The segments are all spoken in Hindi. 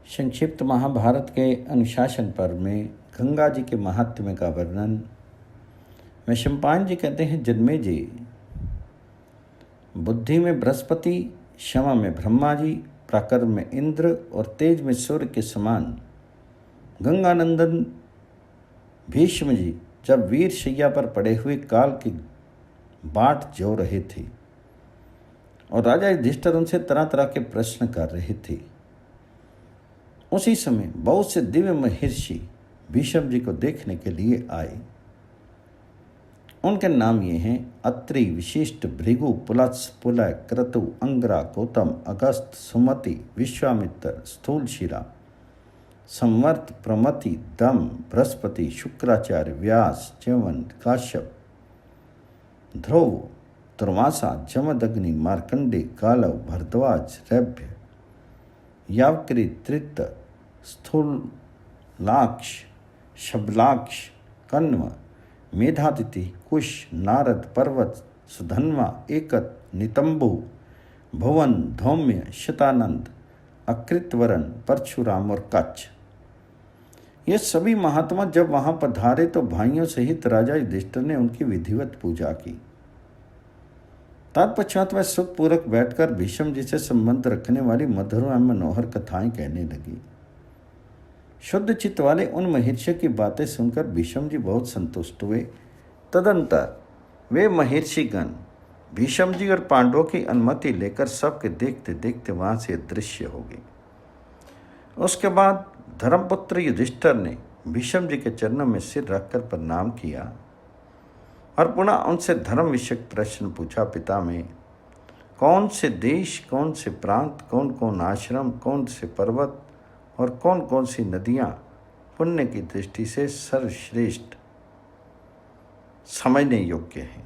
संक्षिप्त महाभारत के अनुशासन पर्व में गंगा जी के महात्म्य का वर्णन। वैशंपायन जी कहते हैं, जन्मे जी, बुद्धि में बृहस्पति, क्षमा में ब्रह्मा जी, पराक्रम में इंद्र और तेज में सूर्य के समान गंगानंदन भीष्म जी जब वीर शैया पर पड़े हुए काल की बाट जो रहे थे और राजा युधिष्ठिर उनसे तरह तरह के प्रश्न कर रहे थे, उसी समय बहुत से दिव्य महर्षि भीष्म जी को देखने के लिए आए। उनके नाम ये हैं: अत्रि, विशिष्ट, भृगु, पुलत्स, पुलय, क्रतु, अंगरा, गौतम, अगस्त, सुमति, विश्वामित्र, स्थूलशिरा, संवर्त, प्रमति, दम, बृहस्पति, शुक्राचार्य, व्यास, च्यवंत, काश्यप, ध्रुव, दुर्वासा, जमदग्नि, मार्कंडे, गालव, भरद्वाज, रैभ्य, यावक्री, तृत, स्थूलाक्ष, शबलाक्ष, कण्व, मेधातिथि, कुश, नारद, पर्वत, सुधन्वा, एकत, नितंबु, भुवन, धौम्य, शतानंद, अकृतवरण, परशुराम और कच्छ। ये सभी महात्मा जब वहां पधारे तो भाइयों सहित राजा युधिष्ठिर ने उनकी विधिवत पूजा की। तत्पश्चात वह सुखपूर्वक बैठकर भीष्म जी से संबंध रखने वाली मधुर एवं मनोहर कथाएं कहने लगी। शुद्ध चित्त वाले उन महर्षियों की बातें सुनकर भीष्म जी बहुत संतुष्ट हुए। तदंतर वे महर्षिगण भीष्म जी और पांडवों की अनुमति लेकर सबके देखते देखते वहां से अदृश्य हो गए। उसके बाद धर्मपुत्र युधिष्ठिर ने भीष्म जी के चरणों में सिर रखकर प्रणाम किया और पुनः उनसे धर्म विषयक प्रश्न पूछा। पिता में कौन से देश, कौन से प्रांत, कौन कौन आश्रम, कौन से पर्वत और कौन कौन सी नदियां पुण्य की दृष्टि से सर्वश्रेष्ठ समझने योग्य हैं?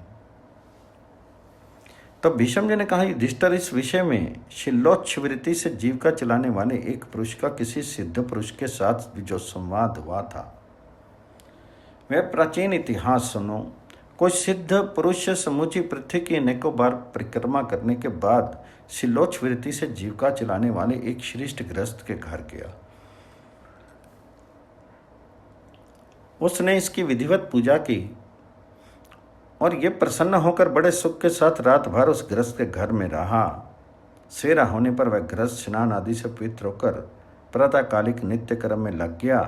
तब भीष्म जी ने कहा, युधिष्ठिर, इस विषय में शिलोच्छ वृत्ति से जीविका चलाने वाले एक पुरुष का किसी सिद्ध पुरुष के साथ जो संवाद हुआ था वह प्राचीन इतिहास सुनो। कोई सिद्ध पुरुष समूची पृथ्वी की अनेकों बार परिक्रमा करने के बाद शिलोच्छ वृत्ति से जीविका चलाने वाले एक श्रेष्ठ गृहस्थ के घर गया। उसने इसकी विधिवत पूजा की और ये प्रसन्न होकर बड़े सुख के साथ रात भर उस गृहस्थ के घर में रहा। सवेरा होने पर वह गृहस्थ स्नान आदि से पवित्र होकर प्रातःकालिक नित्य कर्म में लग गया।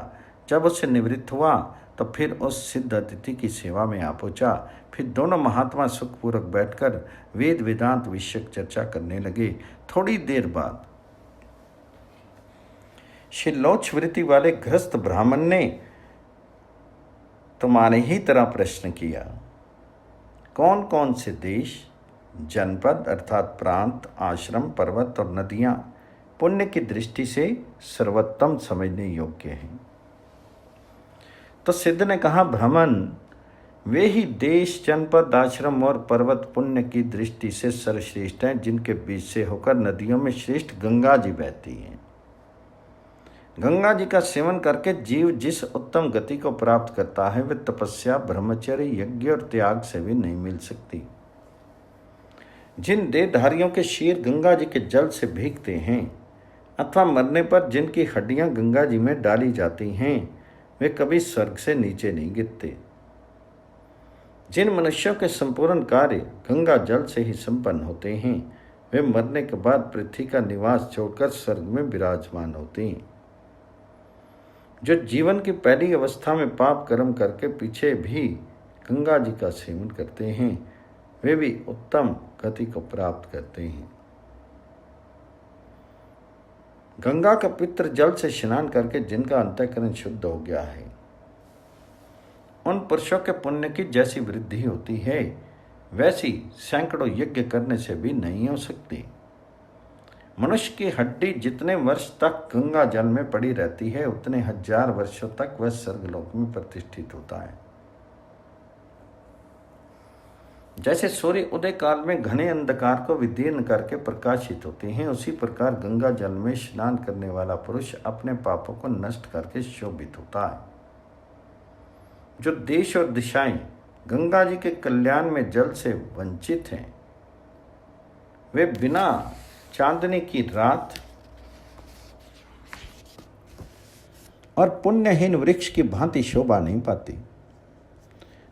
जब उससे निवृत्त हुआ तो फिर उस सिद्ध अतिथि की सेवा में आ पहुंचा। फिर दोनों महात्मा सुखपूर्वक बैठकर वेद वेदांत विषयक चर्चा करने लगे। थोड़ी देर बाद शिलोच्छ वृत्ति वाले गृहस्थ ब्राह्मण ने तुम्हारे ही तरह प्रश्न किया, कौन कौन से देश, जनपद अर्थात प्रांत, आश्रम, पर्वत और नदियां पुण्य की दृष्टि से सर्वोत्तम समझने योग्य हैं? तो सिद्ध ने कहा, ब्राह्मण, वे ही देश, जनपद, आश्रम और पर्वत पुण्य की दृष्टि से सर्वश्रेष्ठ हैं जिनके बीच से होकर नदियों में श्रेष्ठ गंगा जी बहती हैं। गंगा जी का सेवन करके जीव जिस उत्तम गति को प्राप्त करता है वह तपस्या, ब्रह्मचर्य, यज्ञ और त्याग से भी नहीं मिल सकती। जिन देहधारियों के शीर गंगा जी के जल से भीगते हैं अथवा मरने पर जिनकी हड्डियां गंगा जी में डाली जाती हैं वे कभी स्वर्ग से नीचे नहीं गिरते। जिन मनुष्यों के संपूर्ण कार्य गंगा जल से ही संपन्न होते हैं वे मरने के बाद पृथ्वी का निवास छोड़कर स्वर्ग में विराजमान होते हैं। जो जीवन की पहली अवस्था में पाप कर्म करके पीछे भी गंगा जी का सेवन करते हैं वे भी उत्तम गति को प्राप्त करते हैं। गंगा का पवित्र जल से स्नान करके जिनका अंतःकरण शुद्ध हो गया है उन पुरुषों के पुण्य की जैसी वृद्धि होती है वैसी सैकड़ों यज्ञ करने से भी नहीं हो सकती। मनुष्य की हड्डी जितने वर्ष तक गंगा जल में पड़ी रहती है उतने हजार वर्षों तक वह स्वर्गलोक में प्रतिष्ठित होता है। जैसे सूर्य उदय काल में घने अंधकार को विदीर्ण करके प्रकाशित होते हैं उसी प्रकार गंगा जल में स्नान करने वाला पुरुष अपने पापों को नष्ट करके शोभित होता है। जो देश और दिशाएं गंगा जी के कल्याण में जल से वंचित हैं वे बिना चांदनी की रात और पुण्यहीन वृक्ष की भांति शोभा नहीं पाती।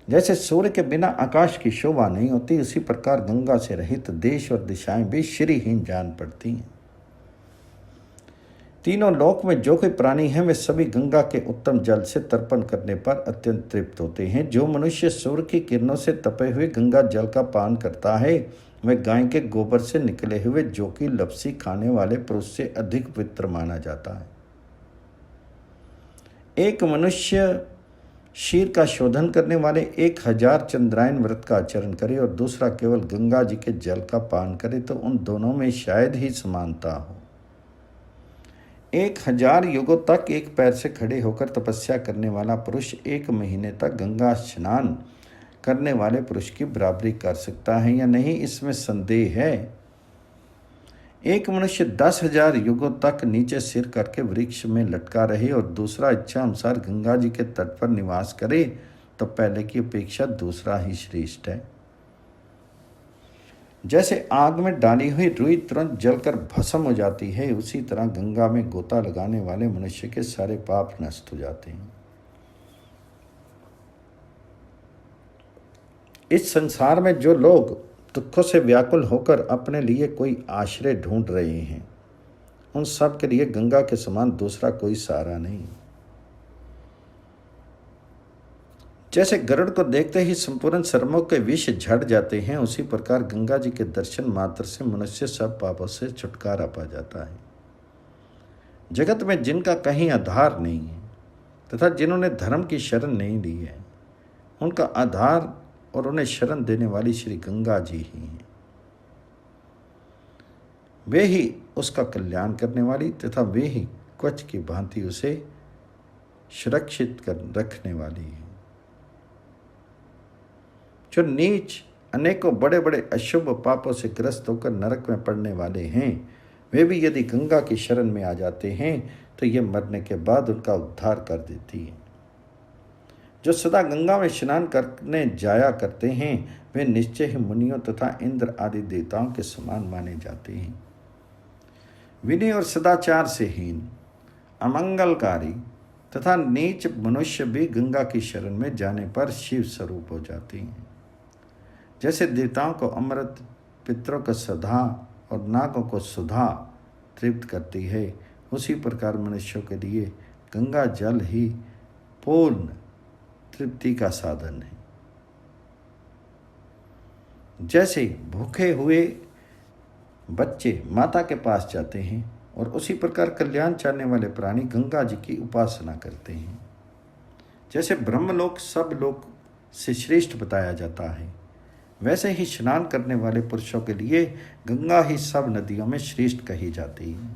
जैसे सूर्य के बिना आकाश की शोभा नहीं होती, उसी प्रकार गंगा से रहित देश और दिशाएं भी श्रीहीन जान पड़ती हैं। तीनों लोक में जो कोई प्राणी हैं वे सभी गंगा के उत्तम जल से तर्पण करने पर अत्यंत तृप्त होते हैं। जो मनुष्य सूर्य की किरणों से तपे हुए गंगा जल का पान करता है वह गाय के गोबर से निकले हुए जौ की लपसी खाने वाले पुरुष से अधिक पवित्र माना जाता है। एक मनुष्य शीर का शोधन करने वाले 1000 चंद्रायन व्रत का आचरण करे और दूसरा केवल गंगा जी के जल का पान करे तो उन दोनों में शायद ही समानता हो। 1000 युगों तक एक पैर से खड़े होकर तपस्या करने वाला पुरुष 1 महीने तक गंगा स्नान करने वाले पुरुष की बराबरी कर सकता है या नहीं, इसमें संदेह है। एक मनुष्य 10,000 युगों तक नीचे सिर करके वृक्ष में लटका रहे और दूसरा इच्छा अनुसार गंगा जी के तट पर निवास करे तो पहले की अपेक्षा दूसरा ही श्रेष्ठ है। जैसे आग में डाली हुई रुई तुरंत जलकर भस्म हो जाती है, उसी तरह गंगा में गोता लगाने वाले मनुष्य के सारे पाप नष्ट हो जाते हैं। इस संसार में जो लोग दुखों से व्याकुल होकर अपने लिए कोई आश्रय ढूंढ रहे हैं, उन सब के लिए गंगा के समान दूसरा कोई सहारा नहीं। जैसे गरुड़ को देखते ही संपूर्ण शर्मों के विष झड़ जाते हैं, उसी प्रकार गंगा जी के दर्शन मात्र से मनुष्य सब पापों से छुटकारा पा जाता है। जगत में जिनका कहीं आधार नहीं है तथा जिन्होंने धर्म की शरण नहीं ली है, उनका आधार और उन्हें शरण देने वाली श्री गंगा जी ही हैं। वे ही उसका कल्याण करने वाली तथा वे ही कवच की भांति उसे सुरक्षित कर रखने वाली है। जो नीच अनेकों बड़े बड़े अशुभ पापों से ग्रस्त होकर नरक में पड़ने वाले हैं, वे भी यदि गंगा की शरण में आ जाते हैं तो ये मरने के बाद उनका उद्धार कर देती है। जो सदा गंगा में स्नान करने जाया करते हैं वे निश्चय ही मुनियों तथा इंद्र आदि देवताओं के समान माने जाते हैं। विनय और सदाचार से हीन, अमंगलकारी तथा नीच मनुष्य भी गंगा की शरण में जाने पर शिव स्वरूप हो जाते हैं। जैसे देवताओं को अमृत, पितरों को सदा और नागों को सुधा तृप्त करती है, उसी प्रकार मनुष्यों के लिए गंगा जल ही पूर्ण तृप्ति का साधन है। जैसे भूखे हुए बच्चे माता के पास जाते हैं और उसी प्रकार कल्याण चाहने वाले प्राणी गंगा जी की उपासना करते हैं। जैसे ब्रह्मलोक सब लोक से श्रेष्ठ बताया जाता है, वैसे ही स्नान करने वाले पुरुषों के लिए गंगा ही सब नदियों में श्रेष्ठ कही जाती है।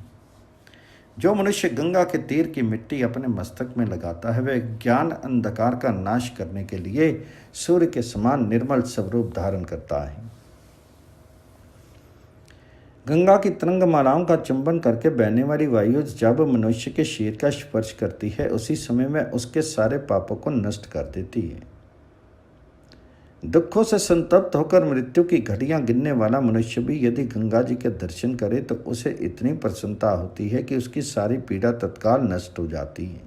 जो मनुष्य गंगा के तीर की मिट्टी अपने मस्तक में लगाता है वह ज्ञान अंधकार का नाश करने के लिए सूर्य के समान निर्मल स्वरूप धारण करता है। गंगा की तरंगमालाओं का चुंबन करके बहने वाली वायु जब मनुष्य के शरीर का स्पर्श करती है उसी समय में उसके सारे पापों को नष्ट कर देती है। दुखों से संतप्त होकर मृत्यु की घड़ियां गिनने वाला मनुष्य भी यदि गंगा जी के दर्शन करे तो उसे इतनी प्रसन्नता होती है कि उसकी सारी पीड़ा तत्काल नष्ट हो जाती है।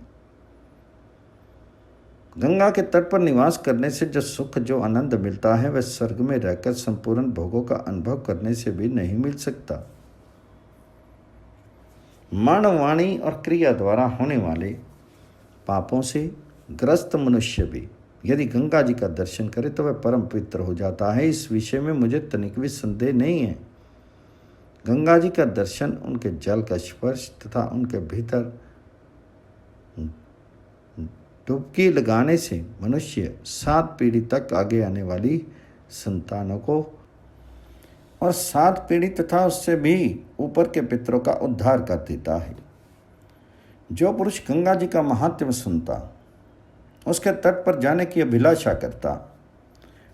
गंगा के तट पर निवास करने से जो सुख, जो आनंद मिलता है वह स्वर्ग में रहकर संपूर्ण भोगों का अनुभव करने से भी नहीं मिल सकता। मन, वाणी और क्रिया द्वारा होने वाले पापों से ग्रस्त मनुष्य भी यदि गंगा जी का दर्शन करे तो वह परम पवित्र हो जाता है। इस विषय में मुझे तनिक भी संदेह नहीं है। गंगा जी का दर्शन, उनके जल का स्पर्श तथा उनके भीतर डुबकी लगाने से मनुष्य 7 पीढ़ी तक आगे आने वाली संतानों को और 7 पीढ़ी तथा उससे भी ऊपर के पितरों का उद्धार कर देता है। जो पुरुष गंगा जी का महात्म्य सुनता, उसके तट पर जाने की अभिलाषा करता,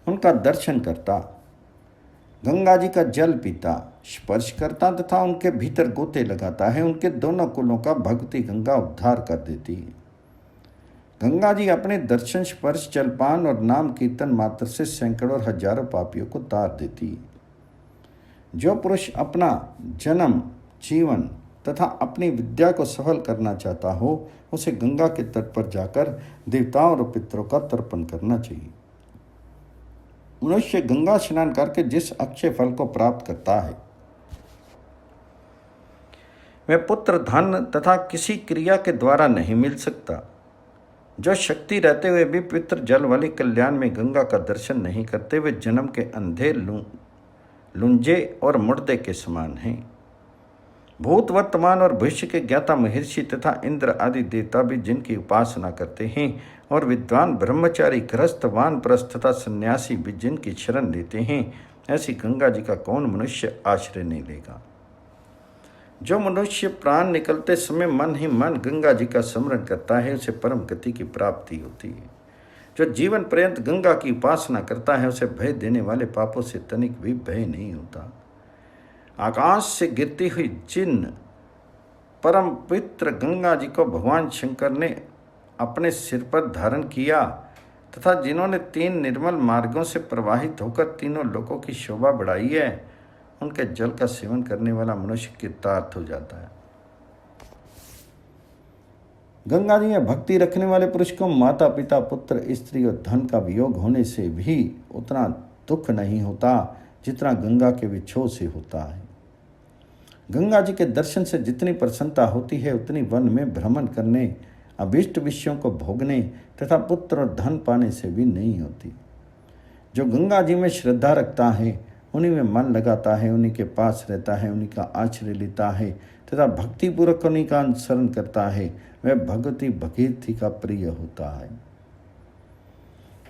उनका दर्शन करता, गंगा जी का जल पीता, स्पर्श करता तथा उनके भीतर गोते लगाता है, उनके दोनों कुलों का भक्ति गंगा उद्धार कर देती है। गंगा जी अपने दर्शन, स्पर्श, जलपान और नाम कीर्तन मात्र से सैकड़ों और हजारों पापियों को तार देती है। जो पुरुष अपना जन्म, जीवन तथा अपनी विद्या को सफल करना चाहता हो, उसे गंगा के तट पर जाकर देवताओं और पितरों का तर्पण करना चाहिए। मनुष्य गंगा स्नान करके जिस अक्षय फल को प्राप्त करता है, वह पुत्र, धन तथा किसी क्रिया के द्वारा नहीं मिल सकता। जो शक्ति रहते हुए भी पवित्र जल वाली कल्याण में गंगा का दर्शन नहीं करते, वे जन्म के अंधे, लुंजे और मुर्दे के समान हैं। भूत, वर्तमान और भविष्य के ज्ञाता महर्षि तथा इंद्र आदि देवता भी जिनकी उपासना करते हैं, और विद्वान ब्रह्मचारी, गृहस्थ, वानप्रस्थ तथा सन्यासी भी जिनकी शरण लेते हैं, ऐसी गंगा जी का कौन मनुष्य आश्रय नहीं लेगा। जो मनुष्य प्राण निकलते समय मन ही मन गंगा जी का स्मरण करता है, उसे परम गति की प्राप्ति होती है। जो जीवन पर्यंत गंगा की उपासना करता है, उसे भय देने वाले पापों से तनिक भी भय नहीं होता। आकाश से गिरती हुई जिन परम पवित्र गंगा जी को भगवान शंकर ने अपने सिर पर धारण किया तथा जिन्होंने 3 निर्मल मार्गों से प्रवाहित होकर तीनों लोकों की शोभा बढ़ाई है, उनके जल का सेवन करने वाला मनुष्य कृतार्थ हो जाता है। गंगा जी में भक्ति रखने वाले पुरुष को माता, पिता, पुत्र, स्त्री और धन का वियोग होने से भी उतना दुख नहीं होता जितना गंगा के विछोह से होता है। गंगा जी के दर्शन से जितनी प्रसन्नता होती है, उतनी वन में भ्रमण करने, अभीष्ट विषयों को भोगने तथा पुत्र और धन पाने से भी नहीं होती। जो गंगा जी में श्रद्धा रखता है, उन्हीं में मन लगाता है, उन्हीं के पास रहता है, उन्हीं का आश्रय लेता है तथा भक्तिपूर्वक उन्हीं का अनुसरण करता है, वह भगवती भगीरथी का प्रिय होता है।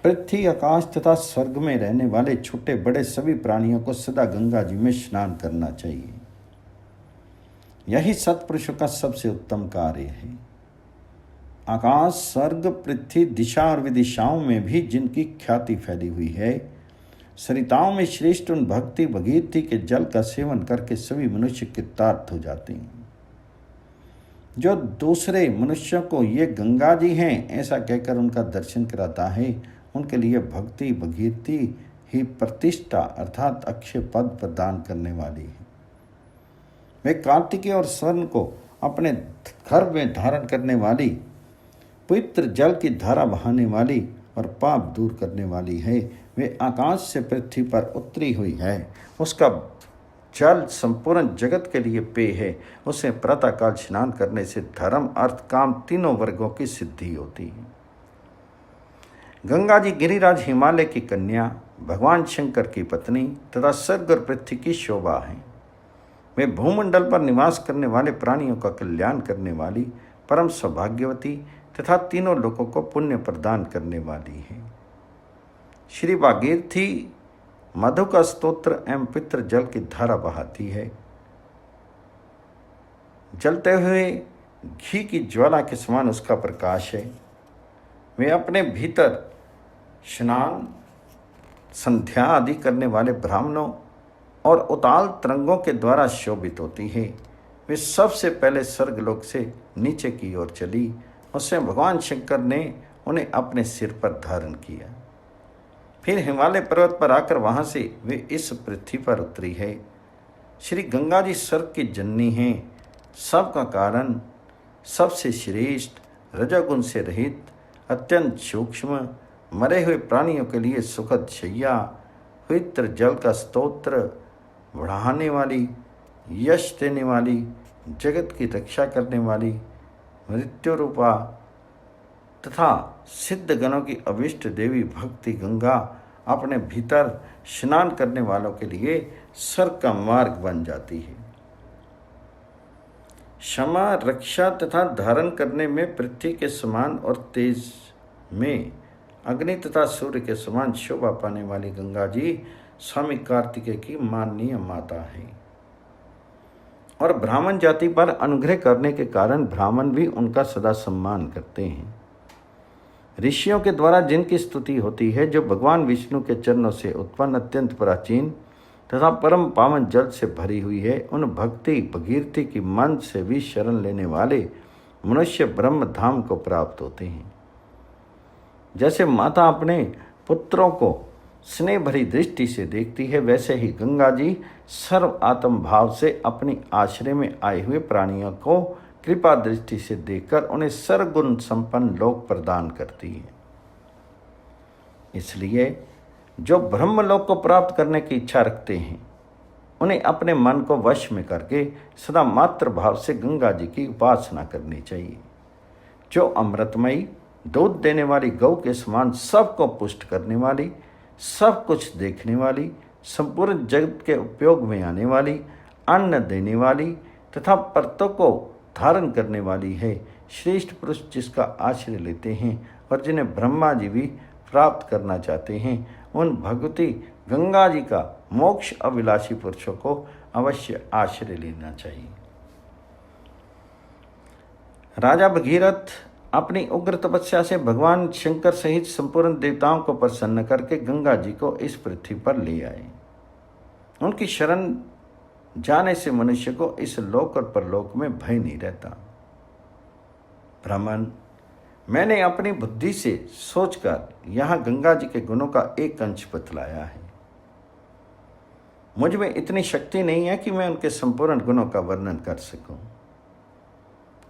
पृथ्वी, आकाश तथा स्वर्ग में रहने वाले छोटे बड़े सभी प्राणियों को सदा गंगा जी में स्नान करना चाहिए। यही सत्पुरुषों का सबसे उत्तम कार्य है। आकाश, स्वर्ग, पृथ्वी, दिशा और विदिशाओं में भी जिनकी ख्याति फैली हुई है, सरिताओं में श्रेष्ठ उन भक्ति भगीरथी के जल का सेवन करके सभी मनुष्य कृतार्थ हो जाते हैं। जो दूसरे मनुष्यों को ये गंगा जी हैं ऐसा कहकर उनका दर्शन कराता है, उनके लिए भक्ति भगीरथी ही प्रतिष्ठा अर्थात अक्षय पद प्रदान करने वाली है। वे कार्तिकेय और स्वर्ण को अपने घर में धारण करने वाली, पवित्र जल की धारा बहाने वाली और पाप दूर करने वाली है। वे आकाश से पृथ्वी पर उतरी हुई है, उसका जल संपूर्ण जगत के लिए पेय है। उसे प्रातःकाल स्नान करने से धर्म, अर्थ, काम तीनों वर्गों की सिद्धि होती है। गंगा जी गिरिराज हिमालय की कन्या, भगवान शंकर की पत्नी तथा स्वर्ग और पृथ्वी की शोभा है। वे भूमंडल पर निवास करने वाले प्राणियों का कल्याण करने वाली, परम सौभाग्यवती तथा तीनों लोगों को पुण्य प्रदान करने वाली है। श्री भागीरथी मधु का स्तोत्र एवं पितृ जल की धारा बहाती है। जलते हुए घी की ज्वाला के समान उसका प्रकाश है। वे अपने भीतर स्नान, संध्या आदि करने वाले ब्राह्मणों और उताल तरंगों के द्वारा शोभित होती है। वे सबसे पहले स्वर्गलोक से नीचे की ओर चली, उससे भगवान शंकर ने उन्हें अपने सिर पर धारण किया। फिर हिमालय पर्वत पर आकर वहाँ से वे इस पृथ्वी पर उतरी है। श्री गंगा जी स्वर्ग की जननी हैं, सबका कारण, सबसे श्रेष्ठ, रजोगुण से रहित, अत्यंत सूक्ष्म, मरे हुए प्राणियों के लिए सुखद शैया, पवित्र जल का स्तोत्र बढ़ाने वाली, यश देने वाली, जगत की रक्षा करने वाली, मृत्यु रूपा तथा सिद्ध गणों की अभिष्ट देवी भक्ति गंगा अपने भीतर स्नान करने वालों के लिए स्वर्ग का मार्ग बन जाती है। क्षमा, रक्षा तथा धारण करने में पृथ्वी के समान और तेज में अग्नि तथा सूर्य के समान शोभा पाने वाली गंगा जी स्वामी कार्तिकेय की माननीय माता है और ब्राह्मण जाति पर अनुग्रह करने के कारण ब्राह्मण भी उनका सदा सम्मान करते हैं। ऋषियों के द्वारा जिनकी स्तुति होती है, जो भगवान विष्णु के चरणों से उत्पन्न अत्यंत प्राचीन तथा परम पावन जल से भरी हुई है, उन भक्ति भगीरथी की मन से भी शरण लेने वाले मनुष्य ब्रह्म धाम को प्राप्त होते हैं। जैसे माता अपने पुत्रों को स्नेह भरी दृष्टि से देखती है, वैसे ही गंगा जी सर्व आत्म भाव से अपनी आश्रय में आए हुए प्राणियों को कृपा दृष्टि से देखकर उन्हें सर्वगुण संपन्न लोक प्रदान करती है। इसलिए जो ब्रह्मलोक को प्राप्त करने की इच्छा रखते हैं, उन्हें अपने मन को वश में करके सदा मात्र भाव से गंगा जी की उपासना करनी चाहिए, जो अमृतमयी दूध देने वाली गौ के समान सबको पुष्ट करने वाली, सब कुछ देखने वाली, संपूर्ण जगत के उपयोग में आने वाली, अन्न देने वाली तथा परतों को धारण करने वाली है। श्रेष्ठ पुरुष जिसका आश्रय लेते हैं और जिन्हें ब्रह्मा जी भी प्राप्त करना चाहते हैं, उन भगवती गंगा जी का मोक्ष अभिलाषी पुरुषों को अवश्य आश्रय लेना चाहिए। राजा भगीरथ अपनी उग्र तपस्या से भगवान शंकर सहित संपूर्ण देवताओं को प्रसन्न करके गंगा जी को इस पृथ्वी पर ले आए। उनकी शरण जाने से मनुष्य को इस लोक और परलोक में भय नहीं रहता। ब्राह्मण, मैंने अपनी बुद्धि से सोचकर यहाँ गंगा जी के गुणों का एक अंश बतलाया है। मुझ में इतनी शक्ति नहीं है कि मैं उनके संपूर्ण गुणों का वर्णन कर सकूं।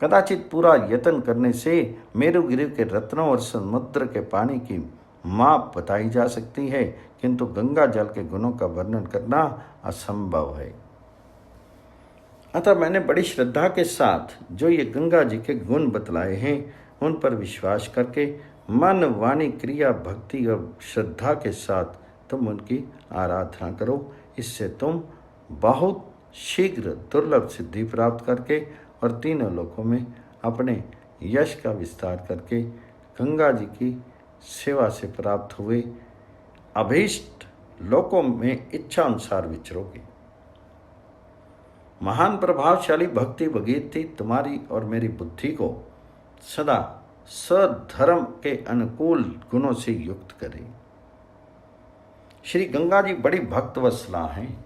कदाचित पूरा यत्न करने से मेरुगिरि के रत्नों और समुद्र के पानी की माप बताई जा सकती है, किंतु गंगा जल के गुणों का वर्णन करना असंभव है। अतः मैंने बड़ी श्रद्धा के साथ जो ये गंगा जी के गुण बतलाए हैं, उन पर विश्वास करके मन, वाणी, क्रिया, भक्ति और श्रद्धा के साथ तुम उनकी आराधना करो। इससे तुम बहुत शीघ्र दुर्लभ सिद्धि प्राप्त करके और तीनों लोकों में अपने यश का विस्तार करके गंगा जी की सेवा से प्राप्त हुए अभीष्ट लोकों में इच्छा अनुसार विचरोगे। महान प्रभावशाली भक्ति भगीरथी तुम्हारी और मेरी बुद्धि को सदा सधर्म के अनुकूल गुणों से युक्त करे। श्री गंगा जी बड़ी भक्तवत्सला हैं।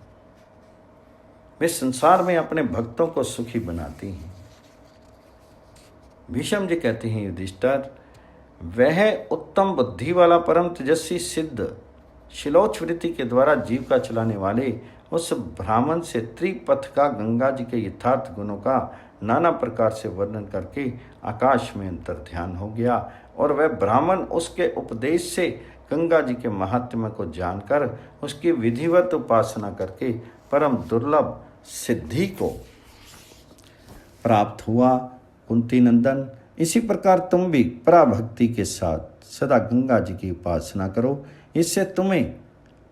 वे संसार में अपने भक्तों को सुखी बनाती हैं। भीष्म जी कहते हैं, युधिष्ठिर, वह उत्तम बुद्धि वाला परम तेजस्वी सिद्ध शिलोच वृत्ति के द्वारा जीव का चलाने वाले उस ब्राह्मण से त्रिपथ का गंगा जी के यथार्थ गुणों का नाना प्रकार से वर्णन करके आकाश में अंतर ध्यान हो गया, और वह ब्राह्मण उसके उपदेश से गंगा जी के महात्म्य को जानकर उसकी विधिवत उपासना करके परम दुर्लभ सिद्धि को प्राप्त हुआ। कुंती नंदन, इसी प्रकार तुम भी पराभक्ति के साथ सदा गंगा जी की उपासना करो, इससे तुम्हें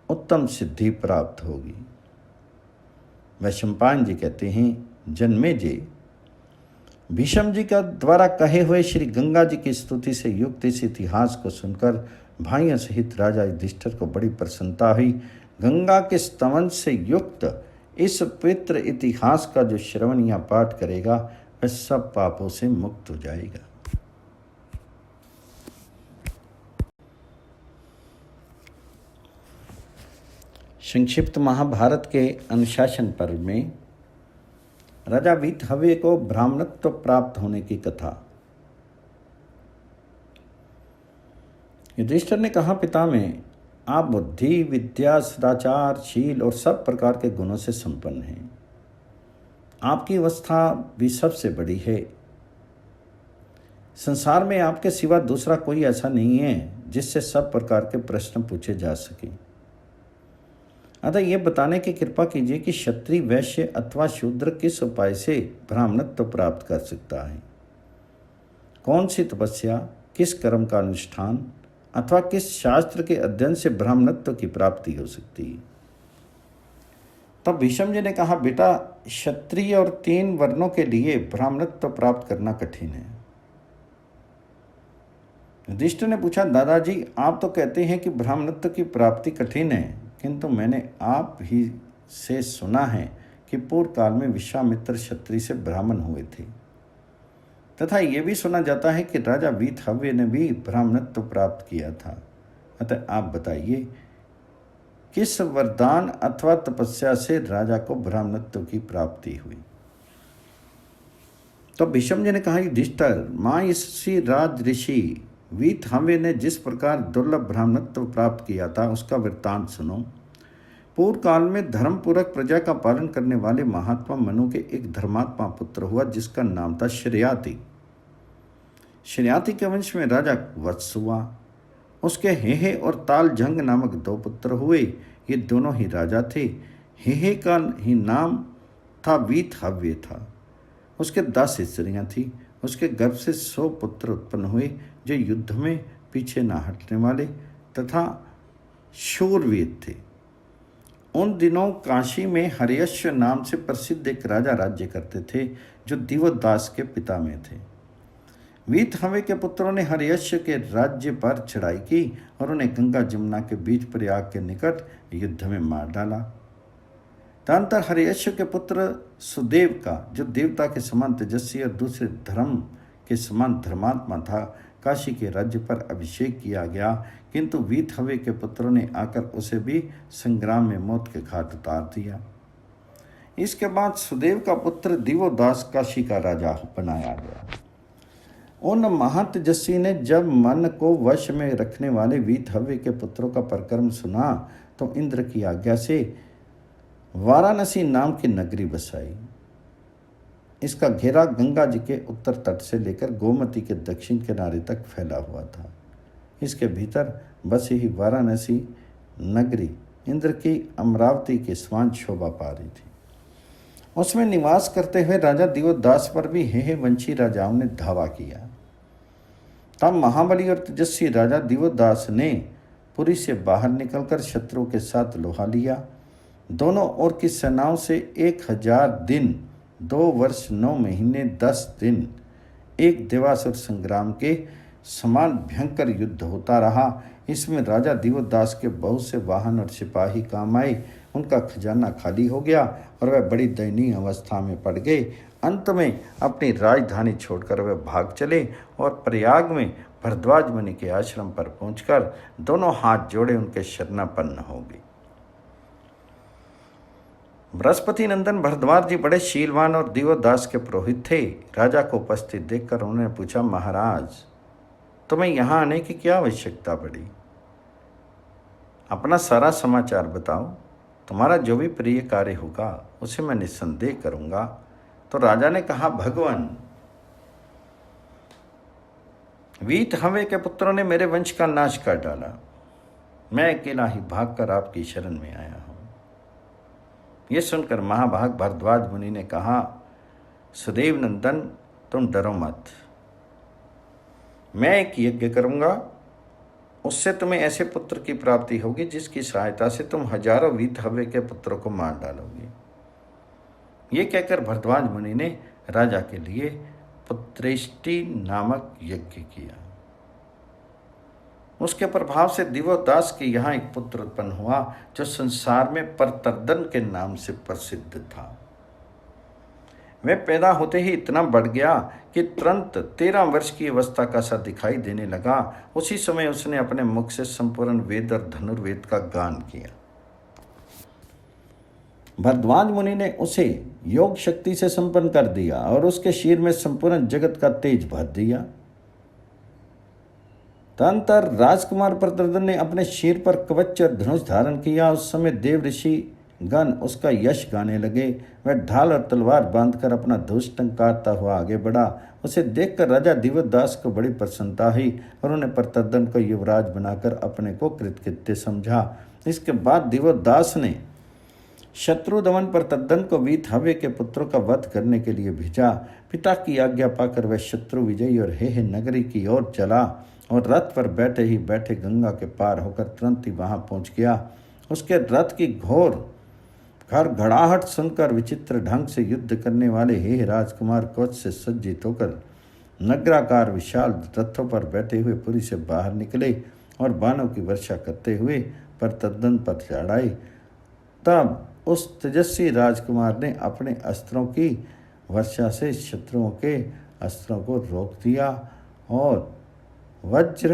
उत्तम सिद्धि प्राप्त होगी। वैशंपायन जी कहते हैं, जन्मेजय, भीष्म जी का द्वारा कहे हुए श्री गंगा जी की स्तुति से युक्त इस इतिहास को सुनकर भाइयों सहित राजा युधिष्ठिर को बड़ी प्रसन्नता हुई। गंगा के स्तवन से युक्त इस पवित्र इतिहास का जो श्रवण या पाठ करेगा, वह सब पापों से मुक्त हो जाएगा। संक्षिप्त महाभारत के अनुशासन पर्व में राजा वीतहव्य को ब्राह्मणत्व प्राप्त होने की कथा। युधिष्ठिर ने कहा, पितामह, आप बुद्धि, विद्या, सदाचार, शील और सब प्रकार के गुणों से संपन्न हैं। आपकी अवस्था भी सबसे बड़ी है। संसार में आपके सिवा दूसरा कोई ऐसा नहीं है जिससे सब प्रकार के प्रश्न पूछे जा सके। अतः यह बताने की कृपा कीजिए कि क्षत्रिय, वैश्य अथवा शूद्र किस उपाय से ब्राह्मणत्व प्राप्त कर सकता है। कौन सी तपस्या, किस कर्म का अनुष्ठान अथवा किस शास्त्र के अध्ययन से ब्राह्मणत्व की प्राप्ति हो सकती है। तब भीष्म जी ने कहा, बेटा, क्षत्रिय और 3 वर्णों के लिए ब्राह्मणत्व प्राप्त करना कठिन है। युधिष्ठिर ने पूछा, दादाजी, आप तो कहते हैं कि ब्राह्मणत्व की प्राप्ति कठिन है, किंतु मैंने आप ही से सुना है कि पूर्व काल में विश्वामित्र क्षत्रिय से ब्राह्मण हुए थे, तथा ये भी सुना जाता है कि राजा वीतहव्य ने भी ब्राह्मणत्व प्राप्त किया था। अतः आप बताइए, किस वरदान अथवा तपस्या से राजा को ब्राह्मणत्व की प्राप्ति हुई। तो भीष्म जी ने कहा, युधिष्ठिर, माँ ऋषि राज ऋषि वीतहव्य ने जिस प्रकार दुर्लभ ब्राह्मणत्व प्राप्त किया था उसका वृत्तांत सुनो। पूर्व काल में धर्मपूर्वक प्रजा का पालन करने वाले महात्मा मनु के एक धर्मात्मा पुत्र हुआ जिसका नाम था श्रेयाति। श्रेयाति के वंश में राजा वत्स हुआ। उसके हेहे और ताल जंग नामक 2 पुत्र हुए। ये दोनों ही राजा थे। हेहे का ही नाम था वीतहव्य था। उसके 10 स्त्रियां थी। उसके गर्भ से 100 पुत्र उत्पन्न हुए जो युद्ध में पीछे न हटने वाले तथा शूरवीर थे। उन दिनों काशी में हर्यश्व नाम से प्रसिद्ध एक राजा राज्य करते थे जो दिवोदास के पिता में थे। वीतहव्य के पुत्रों ने हर्यश्व के राज्य पर चढ़ाई की और उन्हें गंगा जमुना के बीच प्रयाग के निकट युद्ध में मार डाला। तदनंतर हर्यश्व के पुत्र सुदेव का, जो देवता के समान तेजस्वी और दूसरे धर्म के समान धर्मात्मा था, काशी के राज्य पर अभिषेक किया गया, किंतु वीतहव्य के पुत्रों ने आकर उसे भी संग्राम में मौत के घाट उतार दिया। इसके बाद सुदेव का पुत्र दिवोदास काशी का राजा बनाया गया। उन महातेजस्वी ने जब मन को वश में रखने वाले वीतहव्य के पुत्रों का पराक्रम सुना तो इंद्र की आज्ञा से वाराणसी नाम की नगरी बसाई। इसका घेरा गंगा जी के उत्तर तट से लेकर गोमती के दक्षिण किनारे तक फैला हुआ था। इसके भीतर बसी ही वाराणसी नगरी इंद्र की अमरावती के समान शोभा पा रही थी। उसमें निवास करते हुए राजा दिवोदास पर भी हेहे वंशी राजाओं ने धावा किया। तब महाबली और तेजस्वी राजा दिवोदास ने पुरी से बाहर निकलकर शत्रुओं के साथ लोहा लिया। दोनों ओर की सेनाओं से 1000 दिन, 2 वर्ष 9 महीने 10 दिन एक देवासुर संग्राम के समान भयंकर युद्ध होता रहा। इसमें राजा दिवोदास के बहुत से वाहन और सिपाही काम आए। उनका खजाना खाली हो गया और वह बड़ी दयनीय अवस्था में पड़ गए। अंत में अपनी राजधानी छोड़कर वह भाग चले और प्रयाग में भरद्वाज मुनि के आश्रम पर पहुंचकर दोनों हाथ जोड़े उनके शरणापन्न हो गए। बृहस्पति नंदन भरद्वाज जी बड़े शीलवान और दिवोदास के पुरोहित थे। राजा को उपस्थित देखकर उन्होंने पूछा, महाराज, तुम्हें यहाँ आने की क्या आवश्यकता पड़ी? अपना सारा समाचार बताओ। तुम्हारा जो भी प्रिय कार्य होगा उसे मैं निस्संदेह करूंगा। तो राजा ने कहा, भगवान, वीतहव्य के पुत्रों ने मेरे वंश का नाश कर डाला। मैं अकेला ही भागकर आपकी शरण में आया हूं। यह सुनकर महाभाग भरद्वाज मुनि ने कहा, सुदेव नंदन, तुम डरो मत। मैं एक यज्ञ करूंगा, उससे तुम्हें ऐसे पुत्र की प्राप्ति होगी जिसकी सहायता से तुम हजारों वीतहव्य के पुत्रों को मार डालोगे। ये कहकर भरद्वाज मुनि ने राजा के लिए पुत्रेष्टि नामक यज्ञ किया। उसके प्रभाव से दिवोदास के यहाँ एक पुत्र उत्पन्न हुआ जो संसार में परतर्दन के नाम से प्रसिद्ध था। वह पैदा होते ही इतना बढ़ गया कि तुरंत 13 वर्ष की अवस्था का सा दिखाई देने लगा। उसी समय उसने अपने मुख से संपूर्ण वेद और धनुर्वेद का गान किया। भरद्वाज मुनि ने उसे योग शक्ति से संपन्न कर दिया और उसके शीर में संपूर्ण जगत का तेज भर दिया। तदनंतर राजकुमार प्रतर्दन ने अपने शीर पर कवच और धनुष धारण किया। उस समय देव ऋषि गण उसका यश गाने लगे। वह ढाल और तलवार बांधकर अपना धनुष टंकारता हुआ आगे बढ़ा। उसे देखकर राजा दिवोदास को बड़ी प्रसन्नता हुई और उन्हें प्रतर्दन को युवराज बनाकर अपने को कृतकृत्य समझा। इसके बाद दिवोदास ने शत्रुदमन प्रतर्दन को वीतहव्य के पुत्रों का वध करने के लिए भेजा। पिता की आज्ञा पाकर वह शत्रु विजयी और हेहे नगरी की ओर चला और रथ पर बैठे ही बैठे गंगा के पार होकर तुरंत ही वहां पहुंच गया। उसके रथ की घोर घड़घड़ाहट सुनकर विचित्र ढंग से युद्ध करने वाले हे राजकुमार कवच से सज्जित होकर नगराकार विशाल रथों पर बैठे हुए पुरी से बाहर निकले और बाणों की वर्षा करते हुए प्रतर्दन पर चढ़ाए। तब उस तेजस्वी राजकुमार ने अपने अस्त्रों की वर्षा से शत्रुओं के अस्त्रों को रोक दिया और वज्र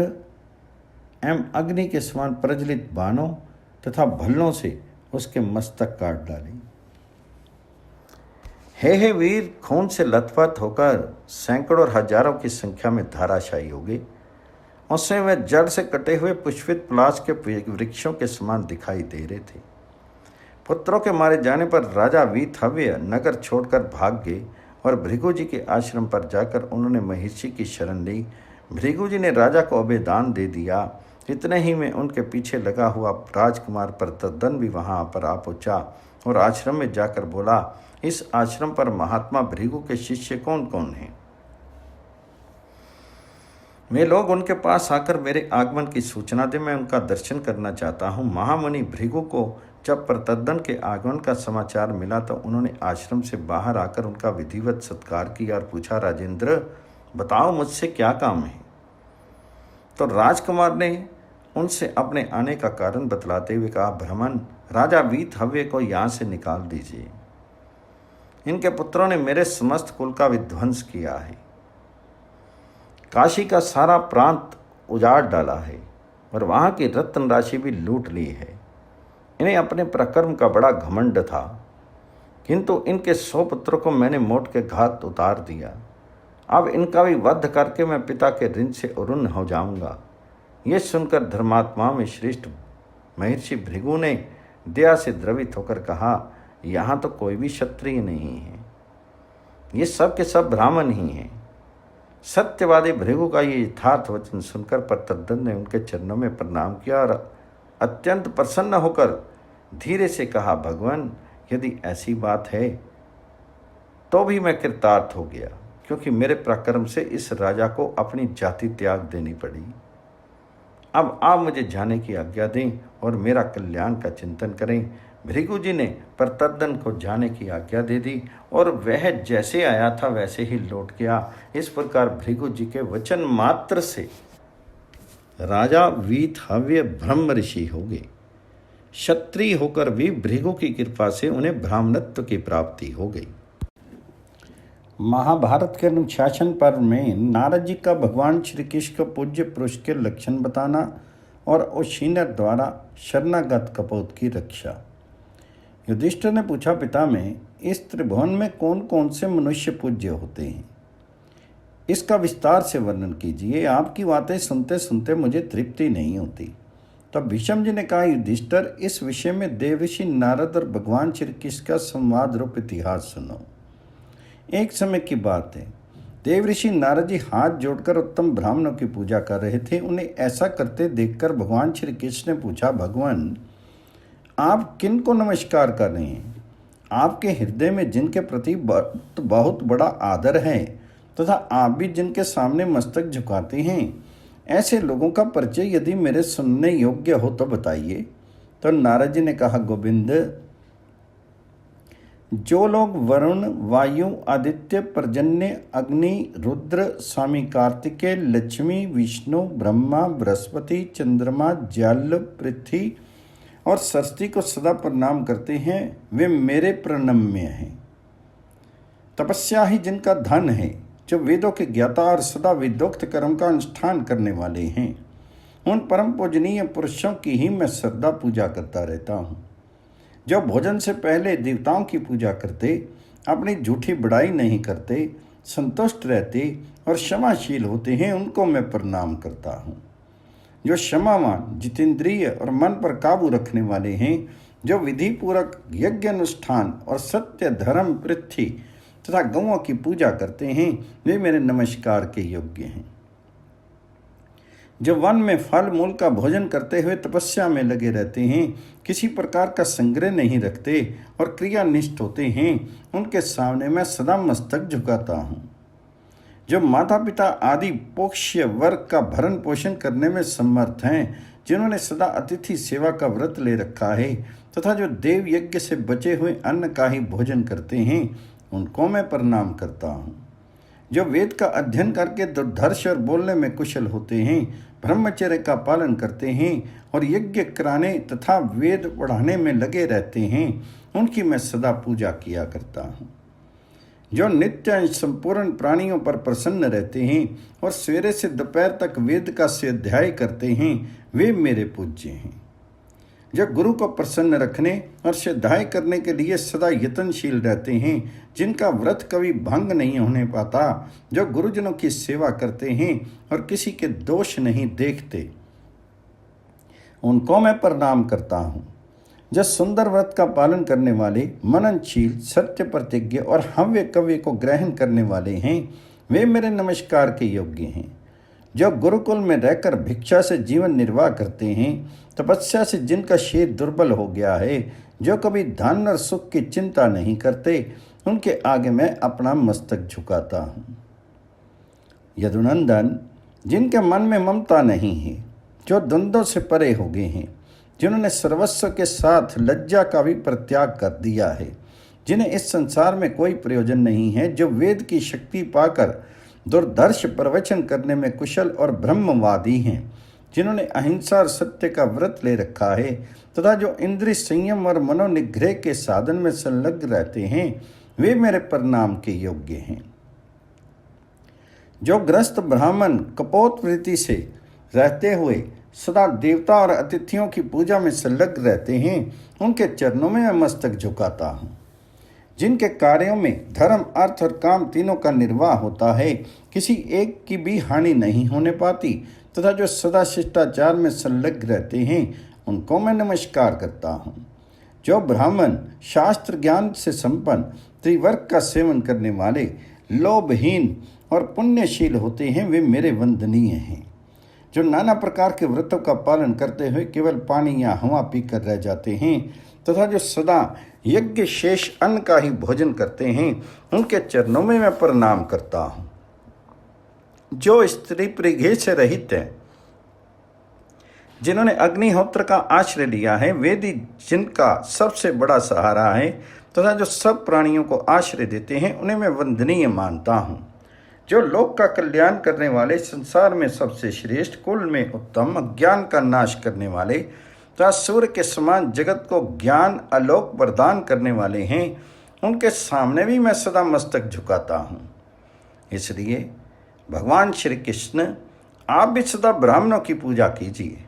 एवं अग्नि के समान प्रज्वलित बाणों तथा भल्लों से उसके मस्तक काट डाली। हे वीर खून से लथपथ होकर सैकड़ों और हजारों की संख्या में धाराशायी हो गए उससे वे जड़ से कटे हुए पुष्पित पलाश के वृक्षों के समान दिखाई दे रहे थे। पुत्रों के मारे जाने पर राजा वीतहव्य नगर छोड़कर भाग गए और भृगु जी के आश्रम पर जाकर उन्होंने महर्षि की शरण ली। भृगु जी ने राजा को अभयदान दे दिया। इतने ही में उनके पीछे लगा हुआ राजकुमार प्रतद्दन भी वहां पर आ पहुंचा और आश्रम में जाकर बोला, इस आश्रम पर महात्मा भृगु के शिष्य कौन कौन हैं? वे लोग उनके पास आकर मेरे आगमन की सूचना दे, मैं उनका दर्शन करना चाहता हूँ। महामुनि भृगु को जब प्रतद्दन के आगमन का समाचार मिला तो उन्होंने आश्रम से बाहर आकर उनका विधिवत सत्कार किया और पूछा, राजेंद्र बताओ मुझसे क्या काम है? तो राजकुमार ने उनसे अपने आने का कारण बतलाते हुए कहा, ब्राह्मण राजा वीतहव्य को यहाँ से निकाल दीजिए। इनके पुत्रों ने मेरे समस्त कुल का विध्वंस किया है, काशी का सारा प्रांत उजाड़ डाला है और वहाँ की रत्न राशि भी लूट ली है। इन्हें अपने पराक्रम का बड़ा घमंड था, किंतु इनके 100 पुत्रों को मैंने मोट के घात उतार दिया। अब इनका भी वध करके मैं पिता के ऋण से उरुण हो जाऊंगा। ये सुनकर धर्मात्मा में श्रेष्ठ महर्षि भृगु ने दया से द्रवित होकर कहा, यहाँ तो कोई भी क्षत्रिय नहीं है, ये सब के सब ब्राह्मण ही हैं। सत्यवादी भृगु का ये यथार्थ वचन सुनकर प्रतद्दन ने उनके चरणों में प्रणाम किया और अत्यंत प्रसन्न होकर धीरे से कहा, भगवान यदि ऐसी बात है तो भी मैं कृतार्थ हो गया, क्योंकि मेरे पराक्रम से इस राजा को अपनी जाति त्याग देनी पड़ी। अब आप मुझे जाने की आज्ञा दें और मेरा कल्याण का चिंतन करें। भृगु जी ने प्रतद्दन को जाने की आज्ञा दे दी और वह जैसे आया था वैसे ही लौट गया। इस प्रकार भृगु जी के वचन मात्र से राजा वीतहव्य ब्रह्म ऋषि हो गए। क्षत्रिय होकर भी भृगु की कृपा से उन्हें ब्राह्मणत्व की प्राप्ति हो गई। महाभारत के अनुशासन पर्व में नारद जी का भगवान श्री कृष्ण को पूज्य पुरुष के लक्षण बताना और उशीनर द्वारा शरणागत कपोत की रक्षा। युधिष्ठिर ने पूछा, पिता में इस त्रिभुवन में कौन कौन से मनुष्य पूज्य होते हैं? इसका विस्तार से वर्णन कीजिए। आपकी बातें सुनते सुनते मुझे तृप्ति नहीं होती। तब भीष्म जी ने कहा, युधिष्ठिर इस विषय में देवऋषि नारद और भगवान श्री कृष्ण का संवाद रूप इतिहास सुनो। एक समय की बात है, देवऋषि नारद जी हाथ जोड़कर उत्तम ब्राह्मणों की पूजा कर रहे थे। उन्हें ऐसा करते देखकर भगवान श्री कृष्ण ने पूछा, भगवान आप किन को नमस्कार कर रहे हैं? आपके हृदय में जिनके प्रति बहुत बड़ा आदर है तथा आप भी जिनके सामने मस्तक झुकाते हैं, ऐसे लोगों का परिचय यदि मेरे सुनने योग्य हो तो बताइए। तो नारद जी ने कहा, गोविंद जो लोग वरुण, वायु, आदित्य, पर्जन्य, अग्नि, रुद्र, स्वामी कार्तिकेय, लक्ष्मी, विष्णु, ब्रह्मा, बृहस्पति, चंद्रमा, जल, पृथ्वी और सरस्वती को सदा प्रणाम करते हैं, वे मेरे प्रणम्य हैं। तपस्या ही जिनका धन है, जो वेदों के ज्ञाता और सदा वेदोक्त कर्म का अनुष्ठान करने वाले हैं, उन परम पूजनीय पुरुषों की ही मैं श्रद्धा पूजा करता रहता हूँ। जो भोजन से पहले देवताओं की पूजा करते, अपनी झूठी बड़ाई नहीं करते, संतुष्ट रहते और क्षमाशील होते हैं, उनको मैं प्रणाम करता हूँ। जो क्षमावान, जितेंद्रिय और मन पर काबू रखने वाले हैं, जो विधि पूर्वक यज्ञ अनुष्ठान और सत्य, धर्म, पृथ्वी तथा गौओं की पूजा करते हैं, वे मेरे नमस्कार के योग्य हैं। जो वन में फल मूल का भोजन करते हुए तपस्या में लगे रहते हैं, किसी प्रकार का संग्रह नहीं रखते और क्रियानिष्ठ होते हैं, उनके सामने मैं सदा मस्तक झुकाता हूँ। जो माता पिता आदि पोष्य वर्ग का भरण पोषण करने में समर्थ हैं, जिन्होंने सदा अतिथि सेवा का व्रत ले रखा है तथा जो देव यज्ञ से बचे हुए अन्न का ही भोजन करते हैं, उनको मैं प्रणाम करता हूँ। जो वेद का अध्ययन करके दुर्धर्ष और बोलने में कुशल होते हैं, ब्रह्मचर्य का पालन करते हैं और यज्ञ कराने तथा वेद पढ़ाने में लगे रहते हैं, उनकी मैं सदा पूजा किया करता हूँ। जो नित्य संपूर्ण प्राणियों पर प्रसन्न रहते हैं और सवेरे से दोपहर तक वेद का स्वाध्याय करते हैं, वे मेरे पूज्य हैं। जो गुरु को प्रसन्न रखने और श्रद्धाएं करने के लिए सदा यत्नशील रहते हैं, जिनका व्रत कभी भंग नहीं होने पाता, जो गुरुजनों की सेवा करते हैं और किसी के दोष नहीं देखते, उनको मैं प्रणाम करता हूँ। जो सुंदर व्रत का पालन करने वाले, मननशील, सत्य प्रतिज्ञ और हव्य कव्य को ग्रहण करने वाले हैं, वे मेरे नमस्कार के योग्य हैं। जो गुरुकुल में रहकर भिक्षा से जीवन निर्वाह करते हैं, तपस्या से जिनका शरीर दुर्बल हो गया है, जो कभी धन और सुख की चिंता नहीं करते, उनके आगे मैं अपना मस्तक झुकाता हूँ। यदुनंदन, जिनके मन में ममता नहीं है, जो द्वंद्वों से परे हो गए हैं, जिन्होंने सर्वस्व के साथ लज्जा का भी परित्याग कर दिया है, जिन्हें इस संसार में कोई प्रयोजन नहीं है, जो वेद की शक्ति पाकर दुर्धर्ष प्रवचन करने में कुशल और ब्रह्मवादी हैं, जिन्होंने अहिंसा और सत्य का व्रत ले रखा है तथा जो इंद्रिय संयम और मनोनिग्रह के साधन में संलग्न रहते हैं, वे मेरे प्रणाम के योग्य हैं। जो ग्रस्त ब्राह्मण कपोत वृत्ति से रहते हुए सदा देवता और अतिथियों की पूजा में संलग्न रहते हैं, उनके चरणों में मैं मस्तक झुकाता हूँ। जिनके कार्यों में धर्म, अर्थ और काम तीनों का निर्वाह होता है, किसी एक की भी हानि नहीं होने पाती तथा जो सदा शिष्टाचार में संलग्न रहते हैं, उनको मैं नमस्कार करता हूँ। जो ब्राह्मण शास्त्र ज्ञान से संपन्न, त्रिवर्ग का सेवन करने वाले, लोभहीन और पुण्यशील होते हैं, वे मेरे वंदनीय हैं। जो नाना प्रकार के व्रतों का पालन करते हुए केवल पानी या हवा पीकर रह जाते हैं तथा जो सदा यज्ञ शेष अन्न का ही भोजन करते हैं, उनके चरणों में मैं प्रणाम करता हूँ। जो स्त्री परिग्रह से रहित है, जिन्होंने अग्निहोत्र का आश्रय लिया है, वेदी जिनका सबसे बड़ा सहारा है तथा जो सब प्राणियों को आश्रय देते हैं, उन्हें मैं वंदनीय मानता हूँ। जो लोक का कल्याण करने वाले, संसार में सबसे श्रेष्ठ, कुल में उत्तम, अज्ञान का नाश करने वाले तथा सूर्य के समान जगत को ज्ञान आलोक वरदान करने वाले हैं, उनके सामने भी मैं सदा मस्तक झुकाता हूँ। इसलिए भगवान श्री कृष्ण, आप भी सदा ब्राह्मणों की पूजा कीजिए।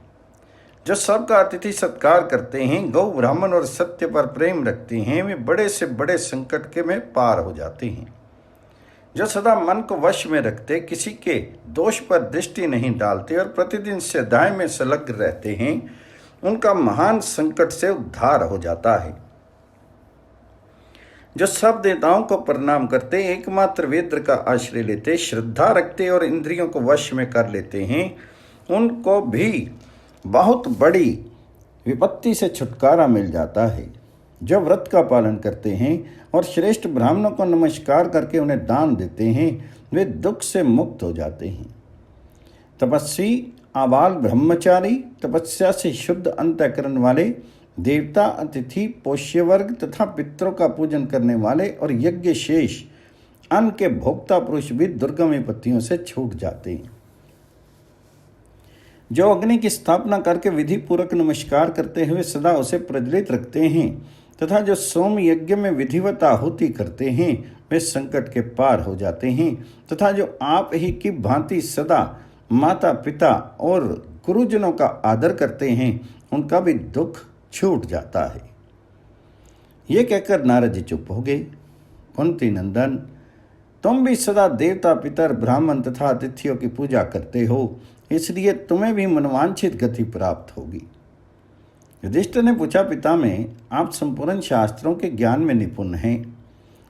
जो सबका अतिथि सत्कार करते हैं, गौ ब्राह्मण और सत्य पर प्रेम रखते हैं, वे बड़े से बड़े संकट के में पार हो जाते हैं। जो सदा मन को वश में रखते, किसी के दोष पर दृष्टि नहीं डालते और प्रतिदिन श्रद्धाएं में संलग्न रहते हैं, उनका महान संकट से उद्धार हो जाता है। जो सब देवताओं को प्रणाम करते, एकमात्र वेद का आश्रय लेते, श्रद्धा रखते और इंद्रियों को वश में कर लेते हैं, उनको भी बहुत बड़ी विपत्ति से छुटकारा मिल जाता है। जो व्रत का पालन करते हैं और श्रेष्ठ ब्राह्मणों को नमस्कार करके उन्हें दान देते हैं, वे दुख से मुक्त हो जाते हैं। तपस्वी, आबाल ब्रह्मचारी, तपस्या से शुद्ध अंतःकरण वाले, देवता, अतिथि, पोष्य वर्ग तथा पितरों का पूजन करने वाले और यज्ञ शेष अन्न के भोक्ता पुरुष भी दुर्गम विपत्तियों से छूट जाते हैं। जो अग्नि की स्थापना करके विधि पूर्वक नमस्कार करते हुए सदा उसे प्रज्वलित रखते हैं तथा जो सोम यज्ञ में विधिवत आहुति करते हैं, वे संकट के पार हो जाते हैं तथा जो आप ही की भांति सदा माता पिता और गुरुजनों का आदर करते हैं, उनका भी दुख छूट जाता है। ये कहकर नारद जी चुप हो गए। कुंती नंदन, तुम भी सदा देवता, पितर, ब्राह्मण तथा अतिथियों की पूजा करते हो, इसलिए तुम्हें भी मनवांछित गति प्राप्त होगी। युधिष्ठिर ने पूछा, पिता में आप संपूर्ण शास्त्रों के ज्ञान में निपुण हैं,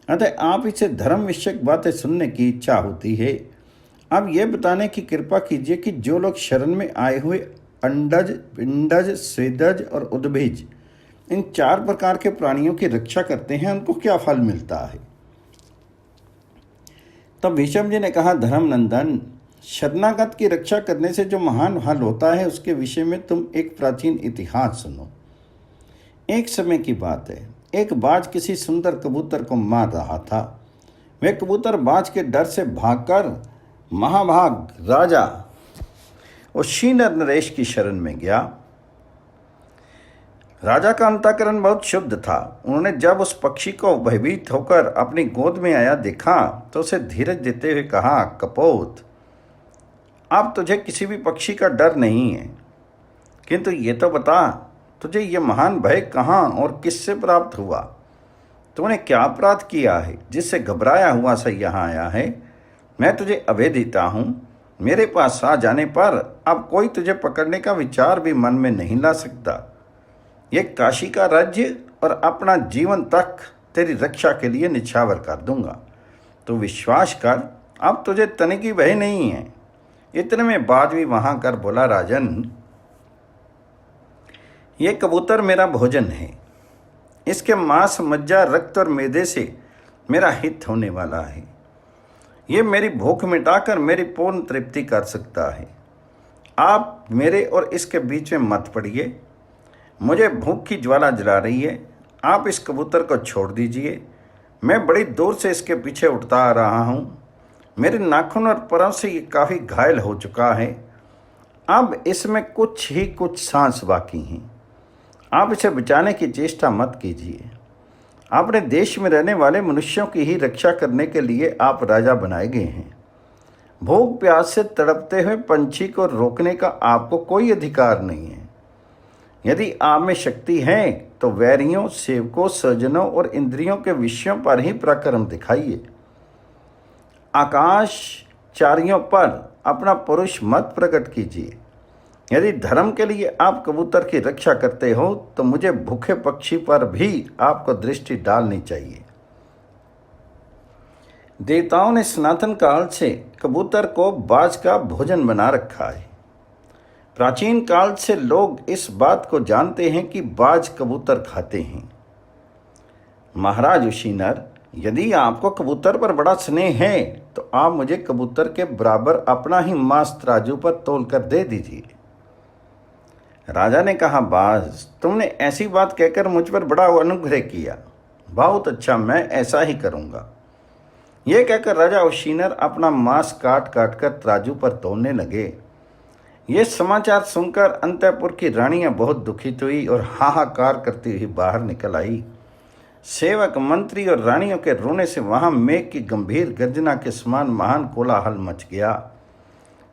अतः आप इसे धर्म विषयक बातें सुनने की इच्छा होती है। अब यह बताने की कृपा कीजिए कि जो लोग शरण में आए हुए अंडज, पिंडज, स्वेदज और उद्भिज, इन 4 प्रकार के प्राणियों की रक्षा करते हैं, उनको क्या फल मिलता है। तब भीष्म जी ने कहा, धर्मनंदन, शरणागत की रक्षा करने से जो महान फल होता है, उसके विषय में तुम एक प्राचीन इतिहास सुनो। एक समय की बात है, एक बाज किसी सुंदर कबूतर को मार रहा था। वह कबूतर बाज के डर से भागकर महाभाग राजा उशीनर नरेश की शरण में गया। राजा का अंतःकरण बहुत शुद्ध था। उन्होंने जब उस पक्षी को भयभीत होकर अपनी गोद में आया देखा, तो उसे धीरज देते हुए कहा, कपोत, अब तुझे किसी भी पक्षी का डर नहीं है, किंतु ये तो बता तुझे ये महान भय कहाँ और किससे प्राप्त हुआ? तूने क्या अपराध किया है जिससे घबराया हुआ सा यहाँ आया है? मैं तुझे अभय देता हूँ। मेरे पास आ जाने पर अब कोई तुझे पकड़ने का विचार भी मन में नहीं ला सकता। ये काशी का राज्य और अपना जीवन तक तेरी रक्षा के लिए निछावर कर दूंगा। तो विश्वास कर, अब तुझे तनिक की भय नहीं है। इतने में बाद भी वहां कर बोला, राजन, ये कबूतर मेरा भोजन है। इसके मांस, मज्जा, रक्त और मैदे से मेरा हित होने वाला है। ये मेरी भूख मिटाकर मेरी पूर्ण तृप्ति कर सकता है। आप मेरे और इसके बीच में मत पड़िए। मुझे भूख की ज्वाला जला रही है। आप इस कबूतर को छोड़ दीजिए। मैं बड़ी दूर से इसके पीछे उठता आ रहा हूँ। मेरे नाखून और पैरों से ये काफ़ी घायल हो चुका है। अब इसमें कुछ सांस बाकी हैं। आप इसे बचाने की चेष्टा मत कीजिए। अपने देश में रहने वाले मनुष्यों की ही रक्षा करने के लिए आप राजा बनाए गए हैं। भूख प्यास से तड़पते हुए पंछी को रोकने का आपको कोई अधिकार नहीं है। यदि आप में शक्ति है तो वैरियों, सेवकों, सज्जनों और इंद्रियों के विषयों पर ही पराक्रम दिखाइए। आकाश चारियों पर अपना पुरुष मत प्रकट कीजिए। यदि धर्म के लिए आप कबूतर की रक्षा करते हो तो मुझे भूखे पक्षी पर भी आपको दृष्टि डालनी चाहिए। देवताओं ने सनातन काल से कबूतर को बाज का भोजन बना रखा है। प्राचीन काल से लोग इस बात को जानते हैं कि बाज कबूतर खाते हैं। महाराज उशीनर, यदि आपको कबूतर पर बड़ा स्नेह है तो आप मुझे कबूतर के बराबर अपना ही मांस तराजू पर तोल कर दे दीजिए। राजा ने कहा, बाज, तुमने ऐसी बात कहकर मुझ पर बड़ा अनुग्रह किया। बहुत अच्छा, मैं ऐसा ही करूँगा। यह कहकर राजा उशीनर अपना मांस काट काट कर तराजू पर तोलने लगे। ये समाचार सुनकर अंतःपुर की रानियां बहुत दुखित हुई और हाहाकार करती हुई बाहर निकल आई। सेवक, मंत्री और रानियों के रोने से वहां मेघ की गंभीर गर्जना के समान महान कोलाहल मच गया।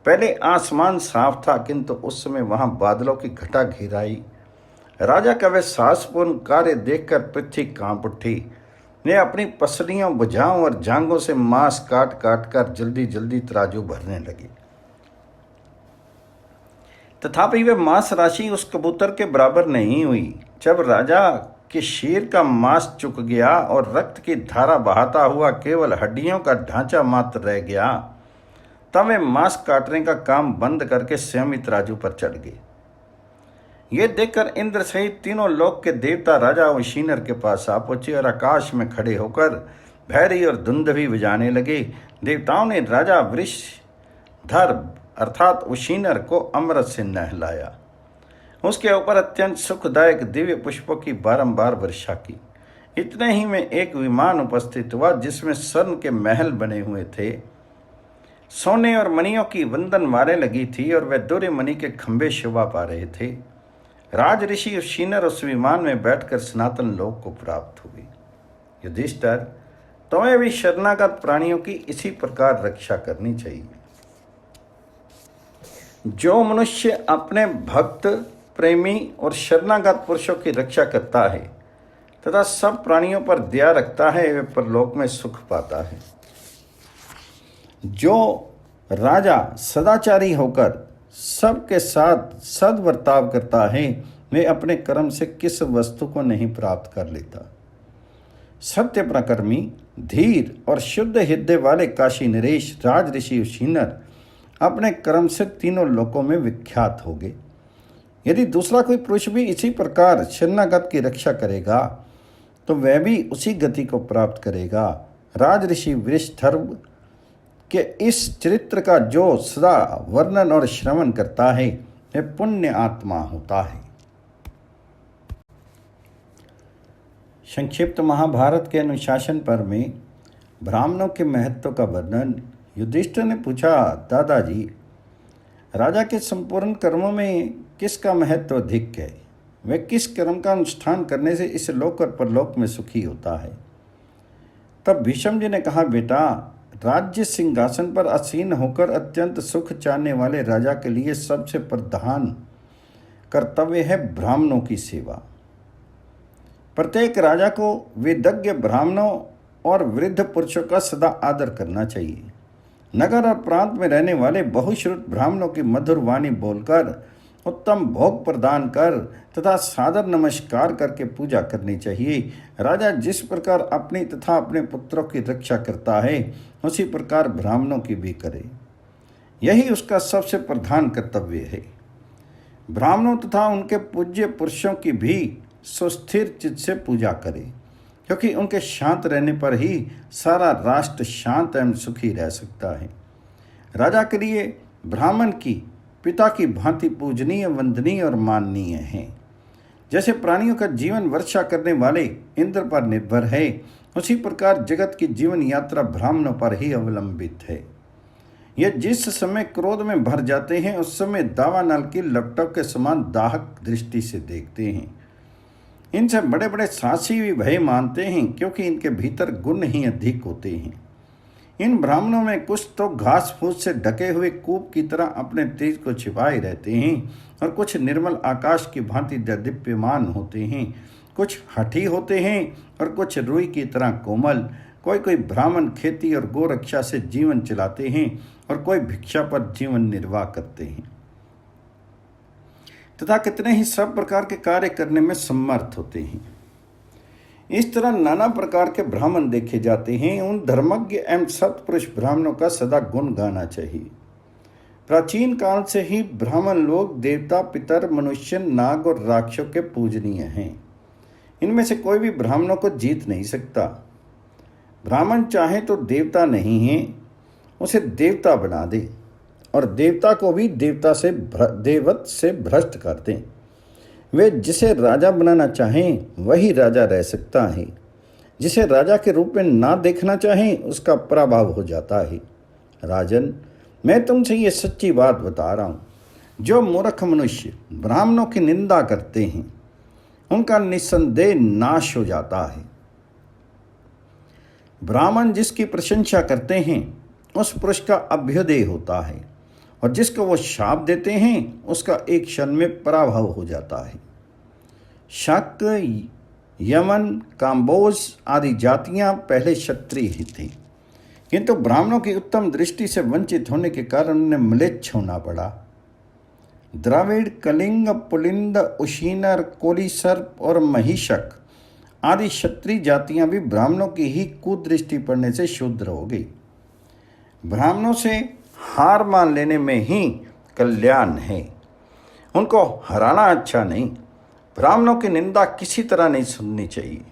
पहले आसमान साफ था, किंतु उस समय वहां बादलों की घटा घिर आई। राजा का वह साहसपूर्ण कार्य देखकर पृथ्वी कांप उठी। ने अपनी पसलियों, भुजाओं और जांघों से मांस काट काट कर जल्दी जल्दी तराजू भरने लगी। तथापि वह मांस राशि उस कबूतर के बराबर नहीं हुई। जब राजा के शीर का मांस चुक गया और रक्त की धारा बहाता हुआ केवल हड्डियों का ढांचा मात्र रह गया, तब वे मांस काटने का काम बंद करके स्वयं ही तराजू पर चढ़ गए। ये देखकर इंद्र सहित तीनों लोक के देवता राजा उशीनर के पास आ पहुंचे और आकाश में खड़े होकर भैरी और धुंधवी बजाने लगे। देवताओं ने राजा वृषधर अर्थात उशीनर को अमृत से नहलाया। उसके ऊपर अत्यंत सुखदायक दिव्य पुष्पों की बारंबार वर्षा की। इतने ही में एक विमान उपस्थित हुआ जिसमें स्वर्ण के महल बने हुए थे। सोने और मणियों की वंदन मारे लगी थी और वह दूर्य मणि के खंभे शोभा पा रहे थे। राज ऋषि उशीनर उस विमान में बैठकर सनातन लोक को प्राप्त हुए। युधिष्ठिर, तुम्हें भी शरणागत प्राणियों की इसी प्रकार रक्षा करनी चाहिए। जो मनुष्य अपने भक्त, प्रेमी और शरणागत पुरुषों की रक्षा करता है तथा सब प्राणियों पर दया रखता है, वे परलोक में सुख पाता है। जो राजा सदाचारी होकर सबके साथ सद्वर्ताव करता है, वे अपने कर्म से किस वस्तु को नहीं प्राप्त कर लेता। सत्य प्रकर्मी, धीर और शुद्ध हृदय वाले काशी नरेश राज ऋषि उशीनर अपने कर्म से तीनों लोकों में विख्यात हो गए। यदि दूसरा कोई पुरुष भी इसी प्रकार शरणागत की रक्षा करेगा तो वह भी उसी गति को प्राप्त करेगा। राज ऋषि वृषधर के इस चरित्र का जो सदा वर्णन और श्रवण करता है वह पुण्य आत्मा होता है। संक्षिप्त महाभारत के अनुशासन पर्व में ब्राह्मणों के महत्व का वर्णन। युधिष्ठिर ने पूछा, दादाजी, राजा के संपूर्ण कर्मों में किसका महत्व अधिक है? वह किस कर्म का अनुष्ठान करने से इस लोक और परलोक में सुखी होता है? तब भीष्म जी ने कहा, बेटा, राज्य सिंहासन पर आसीन होकर अत्यंत सुख चाहने वाले राजा के लिए सबसे प्रधान कर्तव्य है ब्राह्मणों की सेवा। प्रत्येक राजा को वेदज्ञ ब्राह्मणों और वृद्ध पुरुषों का सदा आदर करना चाहिए। नगर और प्रांत में रहने वाले बहुश्रुत ब्राह्मणों की मधुर वाणी बोलकर, उत्तम भोग प्रदान कर तथा सादर नमस्कार करके पूजा करनी चाहिए। राजा जिस प्रकार अपनी तथा अपने पुत्रों की रक्षा करता है, उसी प्रकार ब्राह्मणों की भी करे। यही उसका सबसे प्रधान कर्तव्य है। ब्राह्मणों तथा उनके पूज्य पुरुषों की भी सुस्थिर चित्त से पूजा करे, क्योंकि उनके शांत रहने पर ही सारा राष्ट्र शांत एवं सुखी रह सकता है। राजा के लिए ब्राह्मण की पिता की भांति पूजनीय, वंदनीय और माननीय है। जैसे प्राणियों का जीवन वर्षा करने वाले इंद्र पर निर्भर है, उसी प्रकार जगत की जीवन यात्रा ब्राह्मणों पर ही अवलंबित है। ये जिस समय क्रोध में भर जाते हैं, उस समय दावानल की लपटों के समान दाहक दृष्टि से देखते हैं। इनसे बड़े बड़े साहसी भी भय मानते हैं, क्योंकि इनके भीतर गुण ही अधिक होते हैं। इन ब्राह्मणों में कुछ तो घास फूस से ढके हुए कूप की तरह अपने तेज को छिपाए रहते हैं, और कुछ निर्मल आकाश की भांति दीप्यमान होते हैं। कुछ हठी होते हैं और कुछ रुई की तरह कोमल। कोई ब्राह्मण खेती और गोरक्षा से जीवन चलाते हैं, और कोई भिक्षा पर जीवन निर्वाह करते हैं, तथा कितने ही सब प्रकार के कार्य करने में समर्थ होते हैं। इस तरह नाना प्रकार के ब्राह्मण देखे जाते हैं। उन धर्मज्ञ एवं सत्पुरुष ब्राह्मणों का सदा गुण गाना चाहिए। प्राचीन काल से ही ब्राह्मण लोग देवता, पितर, मनुष्य, नाग और राक्षसों के पूजनीय हैं। इनमें से कोई भी ब्राह्मणों को जीत नहीं सकता। ब्राह्मण चाहे तो देवता नहीं है, उसे देवता बना दे, और देवता को भी देवत से भ्रष्ट कर दें। वे जिसे राजा बनाना चाहें वही राजा रह सकता है। जिसे राजा के रूप में ना देखना चाहें, उसका पराभव हो जाता है। राजन, मैं तुमसे ये सच्ची बात बता रहा हूँ। जो मूर्ख मनुष्य ब्राह्मणों की निंदा करते हैं, उनका निस्संदेह नाश हो जाता है। ब्राह्मण जिसकी प्रशंसा करते हैं, उस पुरुष का अभ्युदय होता है, और जिसको वो शाप देते हैं, उसका एक क्षण में पराभव हो जाता है। शक, यमन, काम्बोज आदि जातियां पहले क्षत्रिय ही थी, किंतु ब्राह्मणों की उत्तम दृष्टि से वंचित होने के कारण उन्हें म्लेच्छ होना पड़ा। द्रविड़, कलिंग, पुलिंद, उशीनर, कोलीसर और महिषक आदि क्षत्रिय जातियां भी ब्राह्मणों की ही कुदृष्टि पड़ने से शूद्र हो गई। ब्राह्मणों से हार मान लेने में ही कल्याण है, उनको हराना अच्छा नहीं। ब्राह्मणों की निंदा किसी तरह नहीं सुननी चाहिए।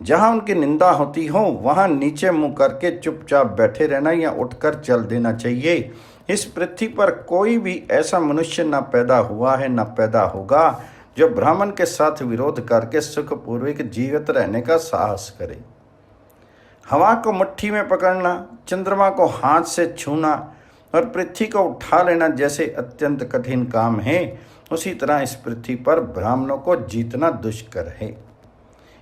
जहाँ उनकी निंदा होती हो, वहाँ नीचे मुँह करके चुपचाप बैठे रहना या उठकर चल देना चाहिए। इस पृथ्वी पर कोई भी ऐसा मनुष्य न पैदा हुआ है न पैदा होगा जो ब्राह्मण के साथ विरोध करके सुखपूर्वक जीवित रहने का साहस करे। हवा को मुट्ठी में पकड़ना, चंद्रमा को हाथ से छूना और पृथ्वी को उठा लेना जैसे अत्यंत कठिन काम है, उसी तरह इस पृथ्वी पर ब्राह्मणों को जीतना दुष्कर है।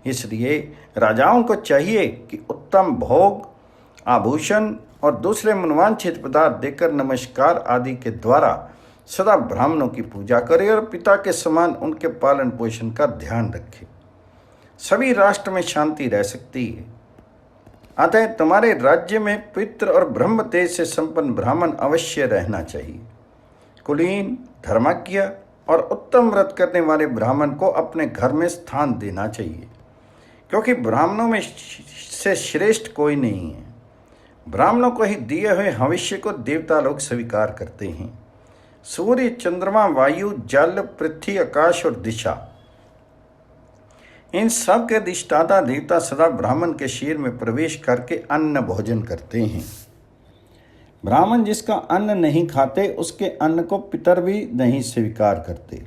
इसलिए राजाओं को चाहिए कि उत्तम भोग, आभूषण और दूसरे मनवांछित पदार्थ देकर नमस्कार आदि के द्वारा सदा ब्राह्मणों की पूजा करे और पिता के समान उनके पालन पोषण का ध्यान रखे। सभी राष्ट्र में शांति रह सकती है। अतः तुम्हारे राज्य में पवित्र और ब्रह्म तेज से संपन्न ब्राह्मण अवश्य रहना चाहिए। कुलीन, धर्मज्ञ और उत्तम व्रत करने वाले ब्राह्मण को अपने घर में स्थान देना चाहिए, क्योंकि ब्राह्मणों में से श्रेष्ठ कोई नहीं है। ब्राह्मणों को ही दिए हुए भविष्य को देवता लोग स्वीकार करते हैं। सूर्य, चंद्रमा, वायु, जल, पृथ्वी, आकाश और दिशा, इन सब के अधिष्ठाता देवता सदा ब्राह्मण के शरीर में प्रवेश करके अन्न भोजन करते हैं। ब्राह्मण जिसका अन्न नहीं खाते, उसके अन्न को पितर भी नहीं स्वीकार करते।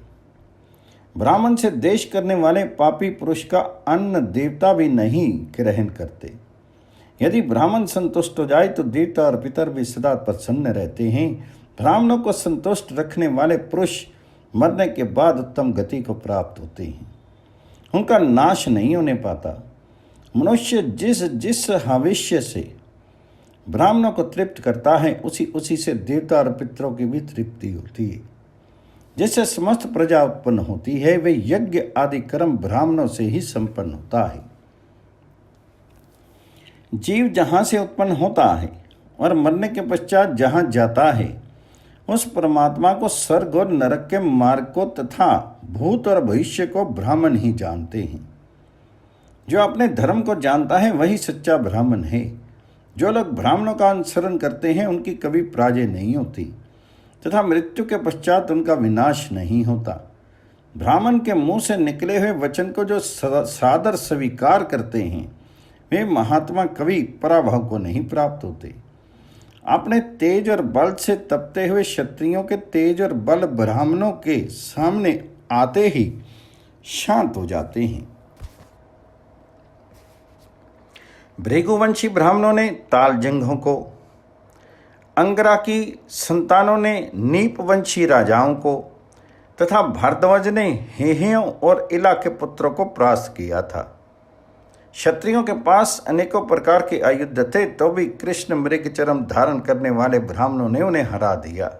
ब्राह्मण से द्वेष करने वाले पापी पुरुष का अन्न देवता भी नहीं ग्रहण करते। यदि ब्राह्मण संतुष्ट हो जाए तो देवता और पितर भी सदा प्रसन्न रहते हैं। ब्राह्मणों को संतुष्ट रखने वाले पुरुष मरने के बाद उत्तम गति को प्राप्त होते हैं, उनका नाश नहीं होने पाता। मनुष्य जिस जिस हविष्य से ब्राह्मणों को तृप्त करता है, उसी से देवता और पितरों की भी तृप्ति होती है। जिससे समस्त प्रजा उत्पन्न होती है, वे यज्ञ आदि कर्म ब्राह्मणों से ही संपन्न होता है। जीव जहाँ से उत्पन्न होता है और मरने के पश्चात जहाँ जाता है, उस परमात्मा को स्वर्ग और नरक के मार्ग को तथा भूत और भविष्य को ब्राह्मण ही जानते हैं। जो अपने धर्म को जानता है वही सच्चा ब्राह्मण है। जो लोग ब्राह्मणों का अनुसरण करते हैं उनकी कभी पराजय नहीं होती तथा मृत्यु के पश्चात उनका विनाश नहीं होता। ब्राह्मण के मुंह से निकले हुए वचन को जो सादर स्वीकार करते हैं, वे महात्मा कभी पराभव को नहीं प्राप्त होते। अपने तेज और बल से तपते हुए क्षत्रियों के तेज और बल ब्राह्मणों के सामने आते ही शांत हो जाते हैं। भृगुवंशी ब्राह्मणों ने तालजंघों को, अंगरा की संतानों ने नीपवंशी राजाओं को तथा भारद्वाज ने हेहयों और इला के पुत्रों को परास्त किया था। क्षत्रियों के पास अनेकों प्रकार के आयुध थे, तो भी कृष्ण मृग चरम धारण करने वाले ब्राह्मणों ने उन्हें हरा दिया।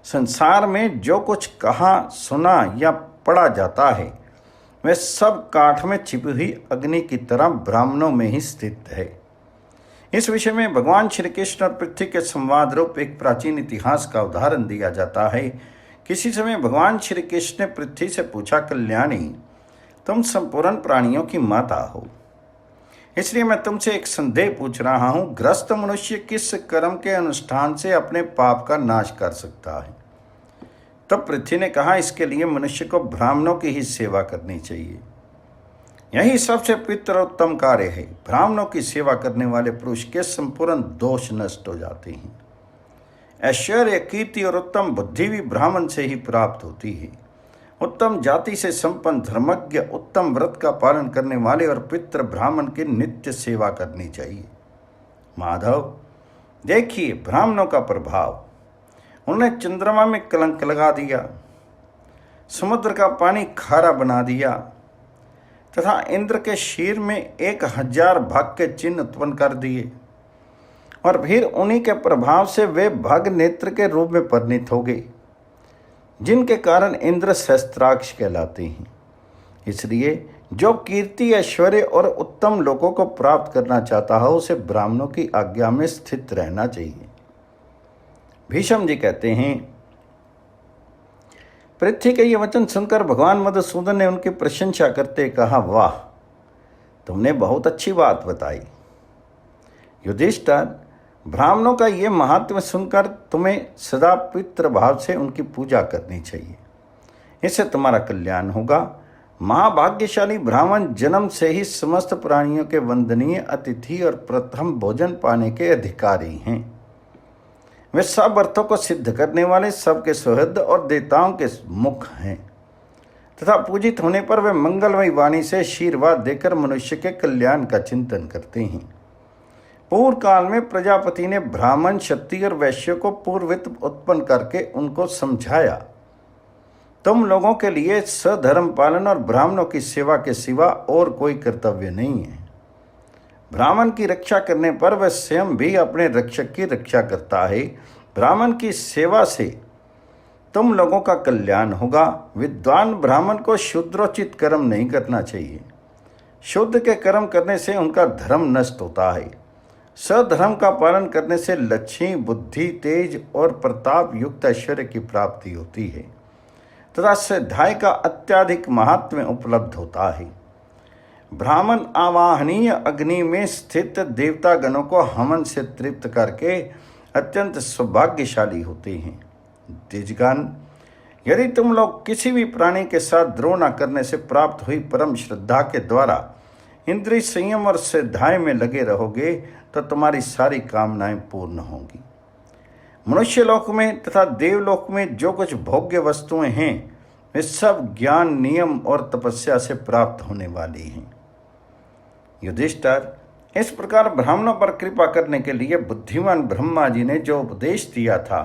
संसार में जो कुछ कहा, सुना या पढ़ा जाता है, वह सब काठ में छिपी हुई अग्नि की तरह ब्राह्मणों में ही स्थित है। इस विषय में भगवान श्री कृष्ण और पृथ्वी के संवाद रूप एक प्राचीन इतिहास का उदाहरण दिया जाता है। किसी समय भगवान श्री कृष्ण ने पृथ्वी से पूछा, कल्याणी, तुम संपूर्ण प्राणियों की माता हो, इसलिए मैं तुमसे एक संदेह पूछ रहा हूँ। ग्रस्त मनुष्य किस कर्म के अनुष्ठान से अपने पाप का नाश कर सकता है? तब पृथ्वी ने कहा, इसके लिए मनुष्य को ब्राह्मणों की ही सेवा करनी चाहिए। यही सबसे पितरोत्तम कार्य है। ब्राह्मणों की सेवा करने वाले पुरुष के संपूर्ण दोष नष्ट हो जाते हैं। ऐश्वर्य, कीर्ति और उत्तम बुद्धि भी ब्राह्मण से ही प्राप्त होती है। उत्तम जाति से संपन्न धर्मज्ञ, उत्तम व्रत का पालन करने वाले और पितृ ब्राह्मण की नित्य सेवा करनी चाहिए। माधव, देखिए ब्राह्मणों का प्रभाव। उन्होंने चंद्रमा में कलंक लगा दिया, समुद्र का पानी खारा बना दिया तथा इंद्र के शीर में 1000 भाग के चिन्ह उत्पन्न कर दिए, और फिर उन्हीं के प्रभाव से वे भग नेत्र के रूप में परिणित हो गए, जिनके कारण इंद्र सहस्त्राक्ष कहलाते हैं। इसलिए जो कीर्ति, ऐश्वर्य और उत्तम लोगों को प्राप्त करना चाहता हो, उसे ब्राह्मणों की आज्ञा में स्थित रहना चाहिए। भीष्म जी कहते हैं, पृथ्वी के ये वचन सुनकर भगवान मधुसूदन ने उनकी प्रशंसा करते कहा, वाह, तुमने बहुत अच्छी बात बताई। युधिष्ठिर, ब्राह्मणों का ये महात्म्य सुनकर तुम्हें सदा पितृभाव से उनकी पूजा करनी चाहिए, इससे तुम्हारा कल्याण होगा। महाभाग्यशाली ब्राह्मण जन्म से ही समस्त प्राणियों के वंदनीय अतिथि और प्रथम भोजन पाने के अधिकारी हैं। वे सब अर्थों को सिद्ध करने वाले, सबके सुहृद और देवताओं के मुख हैं तथा पूजित होने पर वे मंगलमयी वाणी से आशीर्वाद देकर मनुष्य के कल्याण का चिंतन करते हैं। पूर्व काल में प्रजापति ने ब्राह्मण, क्षत्रिय और वैश्य को पूर्वित उत्पन्न करके उनको समझाया, तुम लोगों के लिए सधर्म पालन और ब्राह्मणों की सेवा के सिवा और कोई कर्तव्य नहीं है। ब्राह्मण की रक्षा करने पर वह स्वयं भी अपने रक्षक की रक्षा करता है। ब्राह्मण की सेवा से तुम लोगों का कल्याण होगा। विद्वान ब्राह्मण को शूद्रोचित कर्म नहीं करना चाहिए। शुद्ध के कर्म करने से उनका धर्म नष्ट होता है। सधर्म का पालन करने से लक्ष्मी, बुद्धि, तेज और प्रताप युक्त ऐश्वर्य की प्राप्ति होती है तथा श्रद्धाएं का अत्यधिक महात्म्य उपलब्ध होता है। ब्राह्मण आवाहनीय अग्नि में स्थित देवता गणों को हवन से तृप्त करके अत्यंत सौभाग्यशाली होते हैं। द्विजगण, यदि तुम लोग किसी भी प्राणी के साथ द्रोह न करने से प्राप्त हुई परम श्रद्धा के द्वारा इंद्रिय संयम और श्रद्धाएं में लगे रहोगे तो तुम्हारी सारी कामनाएं पूर्ण होंगी। मनुष्य लोक में तथा देवलोक में जो कुछ भोग्य वस्तुएं हैं, वे सब ज्ञान, नियम और तपस्या से प्राप्त होने वाली हैं। युधिष्ठिर, इस प्रकार ब्राह्मणों पर कृपा करने के लिए बुद्धिमान ब्रह्मा जी ने जो उपदेश दिया था,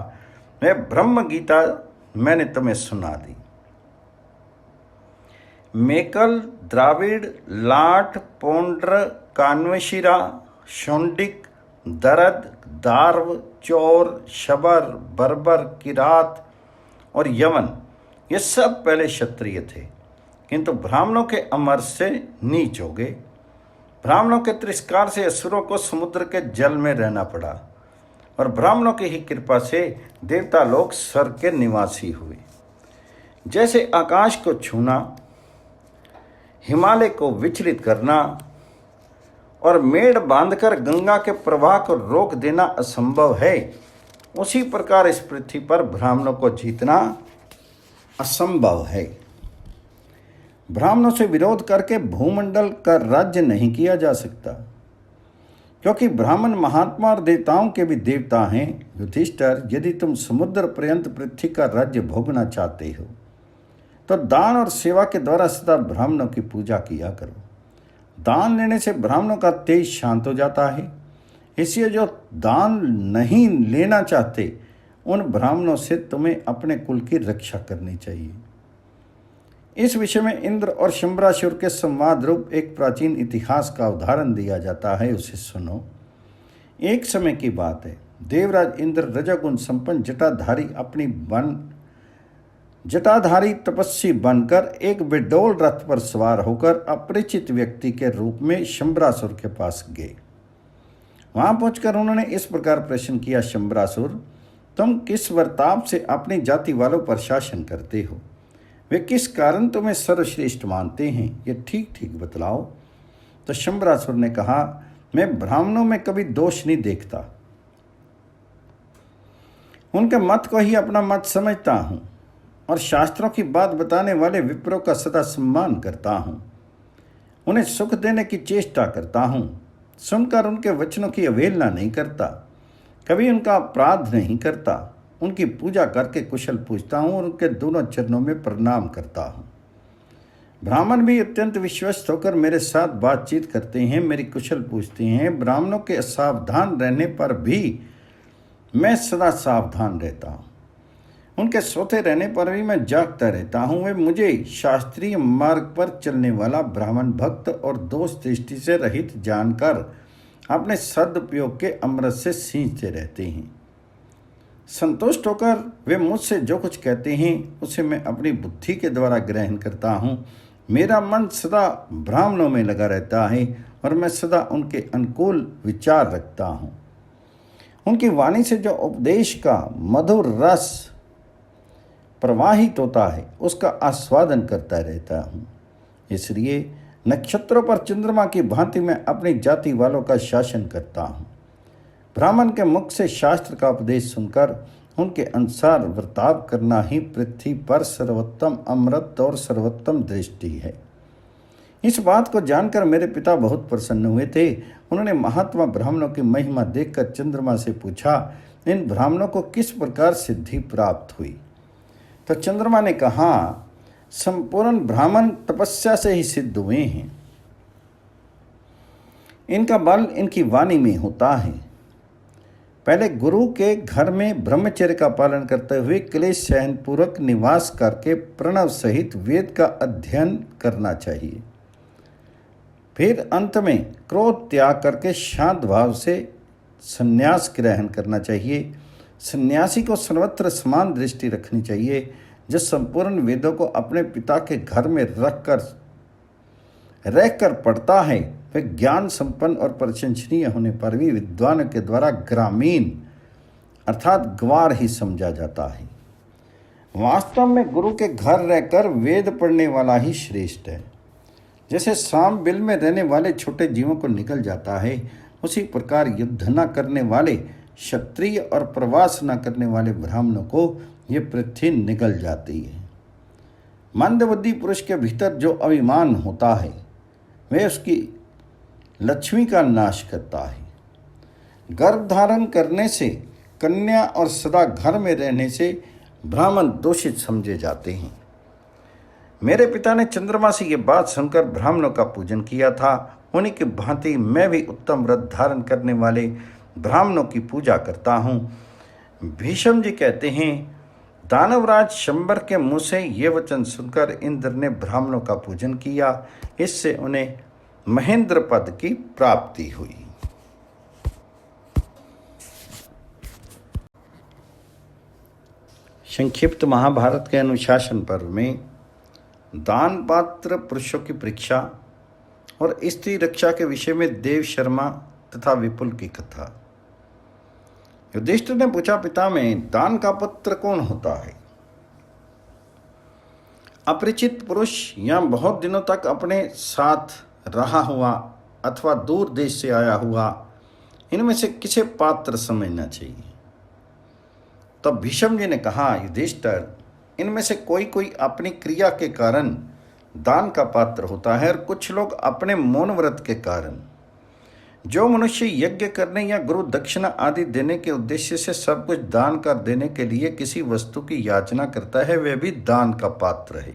वह ब्रह्म गीता मैंने तुम्हें सुना दी। मेकल, द्राविड़, लाट, पौंड्र, कान्वशिरा, शौंडिक, दरद, दार्व, चौर, शबर, बर्बर, किरात और यवन ये सब पहले क्षत्रिय थे, किंतु ब्राह्मणों के अमर से नीच हो गए। ब्राह्मणों के तिरस्कार से असुरों को समुद्र के जल में रहना पड़ा और ब्राह्मणों की ही कृपा से देवता लोग स्वर्ग के निवासी हुए। जैसे आकाश को छूना, हिमालय को विचलित करना और मेड़ बांधकर गंगा के प्रवाह को रोक देना असंभव है, उसी प्रकार इस पृथ्वी पर ब्राह्मणों को जीतना असंभव है। ब्राह्मणों से विरोध करके भूमंडल का राज्य नहीं किया जा सकता, क्योंकि ब्राह्मण महात्मा और देवताओं के भी देवता हैं। युधिष्ठिर, यदि तुम समुद्र पर्यंत पृथ्वी का राज्य भोगना चाहते हो तो दान और सेवा के द्वारा सदा ब्राह्मणों की पूजा किया करो। दान लेने से ब्राह्मणों का तेज शांत हो जाता है, इसलिए जो दान नहीं लेना चाहते उन ब्राह्मणों से तुम्हें अपने कुल की रक्षा करनी चाहिए। इस विषय में इंद्र और शंबरासुर के संवाद रूप एक प्राचीन इतिहास का उदाहरण दिया जाता है, उसे सुनो। एक समय की बात है, देवराज इंद्र रजोगुण संपन्न जटाधारी तपस्वी बनकर एक बेडौल रथ पर सवार होकर अपरिचित व्यक्ति के रूप में शंबरासुर के पास गए। वहां पहुंचकर उन्होंने इस प्रकार प्रश्न किया, शंबरासुर, तुम किस वर्ताप से अपनी जाति वालों पर शासन करते हो? वे किस कारण तुम्हें सर्वश्रेष्ठ मानते हैं? ये ठीक ठीक बतलाओ। तो शंबरासुर ने कहा, मैं ब्राह्मणों में कभी दोष नहीं देखता, उनके मत को ही अपना मत समझता हूँ और शास्त्रों की बात बताने वाले विप्रों का सदा सम्मान करता हूँ। उन्हें सुख देने की चेष्टा करता हूँ, सुनकर उनके वचनों की अवहेलना नहीं करता, कभी उनका अपराध नहीं करता। उनकी पूजा करके कुशल पूछता हूँ और उनके दोनों चरणों में प्रणाम करता हूँ। ब्राह्मण भी अत्यंत विश्वस्त होकर मेरे साथ बातचीत करते हैं, मेरी कुशल पूछते हैं। ब्राह्मणों के असावधान रहने पर भी मैं सदा सावधान रहता हूँ, उनके सोते रहने पर भी मैं जागता रहता हूँ। वे मुझे शास्त्रीय मार्ग पर चलने वाला ब्राह्मण भक्त और दोष दृष्टि से रहित जानकर अपने सदुपयोग के अमृत से सींचते रहते हैं। संतुष्ट होकर वे मुझसे जो कुछ कहते हैं उसे मैं अपनी बुद्धि के द्वारा ग्रहण करता हूँ। मेरा मन सदा ब्राह्मणों में लगा रहता है और मैं सदा उनके अनुकूल विचार रखता हूँ। उनकी वाणी से जो उपदेश का मधुर रस प्रवाहित होता है उसका आस्वादन करता रहता हूँ। इसलिए नक्षत्रों पर चंद्रमा की भांति मैं अपनी जाति वालों का शासन करता हूँ। ब्राह्मण के मुख से शास्त्र का उपदेश सुनकर उनके अनुसार वर्ताव करना ही पृथ्वी पर सर्वोत्तम अमृत और सर्वोत्तम दृष्टि है। इस बात को जानकर मेरे पिता बहुत प्रसन्न हुए थे। उन्होंने महात्मा ब्राह्मणों की महिमा देखकर चंद्रमा से पूछा, इन ब्राह्मणों को किस प्रकार सिद्धि प्राप्त हुई? तो चंद्रमा ने कहा, संपूर्ण ब्राह्मण तपस्या से ही सिद्ध हुए हैं। इनका बल इनकी वाणी में होता है। पहले गुरु के घर में ब्रह्मचर्य का पालन करते हुए क्लेश सहन पूर्वक निवास करके प्रणव सहित वेद का अध्ययन करना चाहिए। फिर अंत में क्रोध त्याग करके शांत भाव से संन्यास ग्रहण करना चाहिए। सन्यासी को सर्वत्र समान दृष्टि रखनी चाहिए। जो संपूर्ण वेदों को अपने पिता के घर में रहकर पढ़ता है वह ज्ञान संपन्न और प्रशंसनीय होने पर भी विद्वानों के द्वारा ग्रामीण अर्थात गंवार ही समझा जाता है। वास्तव में गुरु के घर रहकर वेद पढ़ने वाला ही श्रेष्ठ है। जैसे सांप बिल में रहने वाले छोटे जीवों को निकल जाता है, उसी प्रकार युद्ध न करने वाले क्षत्रिय और प्रवास न करने वाले ब्राह्मणों को ये पृथ्वी निगल जाती है। मंदबुद्धि पुरुष के भीतर जो अभिमान होता है वह उसकी लक्ष्मी का नाश करता है। गर्भ धारण करने से, कन्या और सदा घर में रहने से ब्राह्मण दोषित समझे जाते हैं। मेरे पिता ने चंद्रमा से ये बात सुनकर ब्राह्मणों का पूजन किया था। उन्हीं की भांति मैं भी उत्तम व्रत धारण करने वाले ब्राह्मणों की पूजा करता हूँ। भीष्म जी कहते हैं, दानवराज शंबर के मुँह से ये वचन सुनकर इंद्र ने ब्राह्मणों का पूजन किया। इससे उन्हें महेंद्र पद की प्राप्ति हुई। संक्षिप्त महाभारत के अनुशासन पर्व में दान पात्र पुरुषों की परीक्षा और स्त्री रक्षा के विषय में देव शर्मा तथा विपुल की कथा। युधिष्ठिर ने पूछा, पिता में दान का पुत्र कौन होता है? अपरिचित पुरुष या बहुत दिनों तक अपने साथ रहा हुआ अथवा दूर देश से आया हुआ, इनमें से किसे पात्र समझना चाहिए? तब तो भीष्म जी ने कहा, युधिष्ठिर, इनमें से कोई कोई अपनी क्रिया के कारण दान का पात्र होता है और कुछ लोग अपने मौन व्रत के कारण। जो मनुष्य यज्ञ करने या गुरु दक्षिणा आदि देने के उद्देश्य से सब कुछ दान कर देने के लिए किसी वस्तु की याचना करता है, वह भी दान का पात्र है।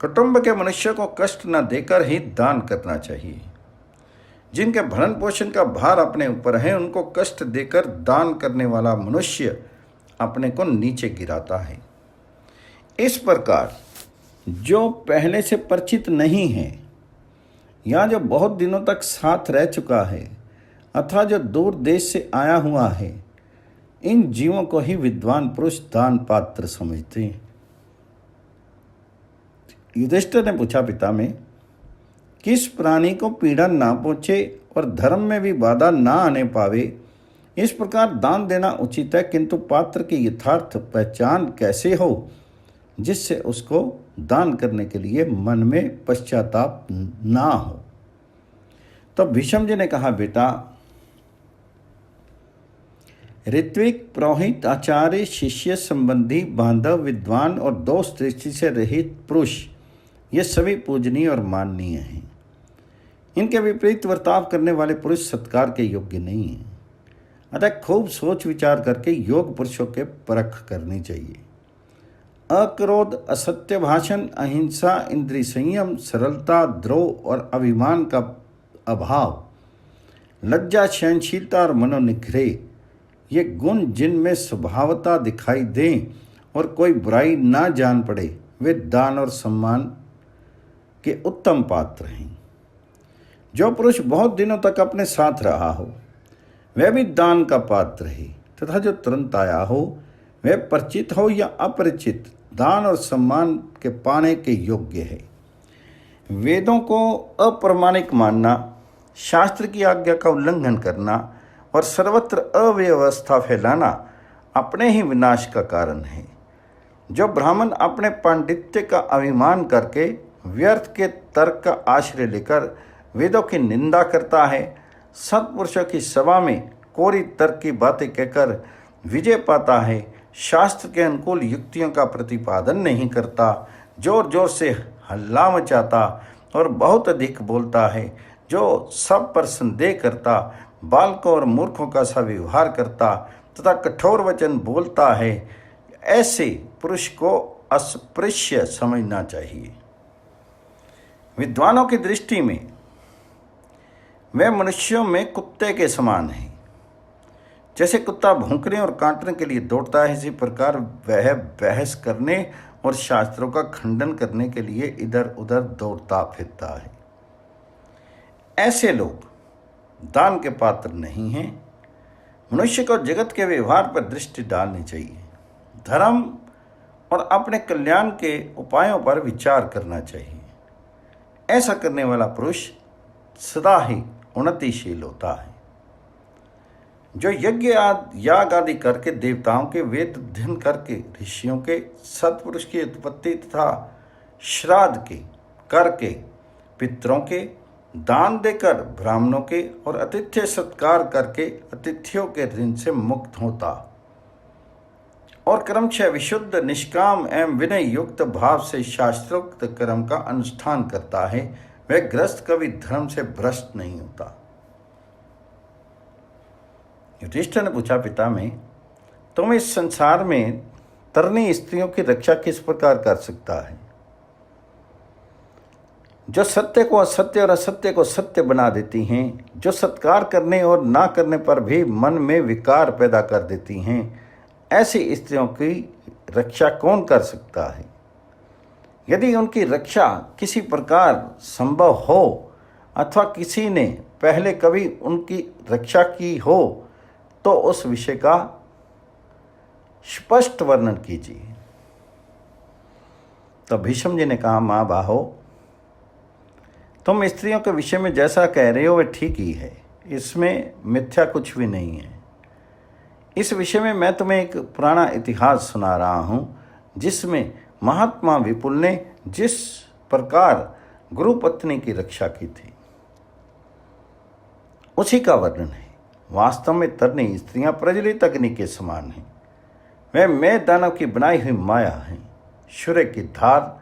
कुटुंब के मनुष्य को कष्ट न देकर ही दान करना चाहिए। जिनके भरण पोषण का भार अपने ऊपर है, उनको कष्ट देकर दान करने वाला मनुष्य अपने को नीचे गिराता है। इस प्रकार जो पहले से परिचित नहीं है या जो बहुत दिनों तक साथ रह चुका है अथवा जो दूर देश से आया हुआ है, इन जीवों को ही विद्वान पुरुष दान पात्र समझते हैं। युधिष्ठिर ने पूछा, पिता में किस प्राणी को पीड़ा ना पहुंचे और धर्म में भी बाधा ना आने पावे, इस प्रकार दान देना उचित है, किंतु पात्र की यथार्थ पहचान कैसे हो जिससे उसको दान करने के लिए मन में पश्चाताप ना हो। तो भीष्म जी ने कहा, बेटा, ऋत्विक, पुरोहित, आचार्य, शिष्य, संबंधी, बांधव, विद्वान और दोष दृष्टि से रहित पुरुष, ये सभी पूजनीय और माननीय हैं। इनके विपरीत बर्ताव करने वाले पुरुष सत्कार के योग्य नहीं हैं। अतः खूब सोच विचार करके योग पुरुषों के परख करनी चाहिए। अक्रोध, असत्य भाषण, अहिंसा, इंद्रिय संयम, सरलता, द्रोह और अभिमान का अभाव, लज्जा, सहनशीलता और मनोनिग्रह, ये गुण जिनमें स्वभावतः दिखाई दें और कोई बुराई ना जान पड़े, वे दान और सम्मान के उत्तम पात्र हैं। जो पुरुष बहुत दिनों तक अपने साथ रहा हो, वह भी दान का पात्र है, तथा जो तुरंत आया हो, वह परिचित हो या अपरिचित, दान और सम्मान के पाने के योग्य है। वेदों को अप्रमाणिक मानना, शास्त्र की आज्ञा का उल्लंघन करना और सर्वत्र अव्यवस्था फैलाना अपने ही विनाश का कारण है। जो ब्राह्मण अपने पांडित्य का अभिमान करके व्यर्थ के तर्क का आश्रय लेकर वेदों की निंदा करता है, सत्पुरुषों की सभा में कोरी तर्क की बातें कहकर विजय पाता है, शास्त्र के अनुकूल युक्तियों का प्रतिपादन नहीं करता, जोर जोर से हल्ला मचाता और बहुत अधिक बोलता है, जो सब पर संदेह करता, बालकों और मूर्खों का सा व्यवहार करता तथा कठोर वचन बोलता है, ऐसे पुरुष को अस्पृश्य समझना चाहिए। विद्वानों की दृष्टि में वे मनुष्यों में कुत्ते के समान हैं। जैसे कुत्ता भौंकने और काटने के लिए दौड़ता है, इसी प्रकार वह बहस करने और शास्त्रों का खंडन करने के लिए इधर उधर दौड़ता फिरता है। ऐसे लोग दान के पात्र नहीं हैं। मनुष्य को जगत के व्यवहार पर दृष्टि डालनी चाहिए। धर्म और अपने कल्याण के उपायों पर विचार करना चाहिए। ऐसा करने वाला पुरुष सदा ही उन्नतिशील होता है। जो यज्ञ याग आदि करके, देवताओं के वेद अध्ययन करके, ऋषियों के, सत्पुरुष की उत्पत्ति तथा श्राद्ध के करके, पितरों के दान देकर, ब्राह्मणों के और आतिथ्य सत्कार करके अतिथियों के ऋण से मुक्त होता और क्रमशः विशुद्ध, निष्काम एवं विनय युक्त भाव से शास्त्रोक्त कर्म का अनुष्ठान करता है, वह गृहस्थ कभी धर्म से भ्रष्ट नहीं होता। युधिष्ठिर ने पूछा, पिता में तुम इस संसार में तरनी स्त्रियों की रक्षा किस प्रकार कर सकता है? जो सत्य को असत्य और असत्य को सत्य बना देती हैं, जो सत्कार करने और ना करने पर भी मन में विकार पैदा कर देती हैं, ऐसी स्त्रियों की रक्षा कौन कर सकता है? यदि उनकी रक्षा किसी प्रकार संभव हो अथवा किसी ने पहले कभी उनकी रक्षा की हो, तो उस विषय का स्पष्ट वर्णन कीजिए। तो भीष्म जी ने कहा, माँ बाहो, तुम स्त्रियों के विषय में जैसा कह रहे हो वह ठीक ही है, इसमें मिथ्या कुछ भी नहीं है। इस विषय में मैं तुम्हें एक पुराना इतिहास सुना रहा हूँ, जिसमें महात्मा विपुल ने जिस प्रकार गुरु पत्नी की रक्षा की थी उसी का वर्णन है। वास्तव में तरनी स्त्रियां प्रज्वलित अग्नि के समान हैं। वे मैं दानव की बनाई हुई माया हैं। सूर्य की धार,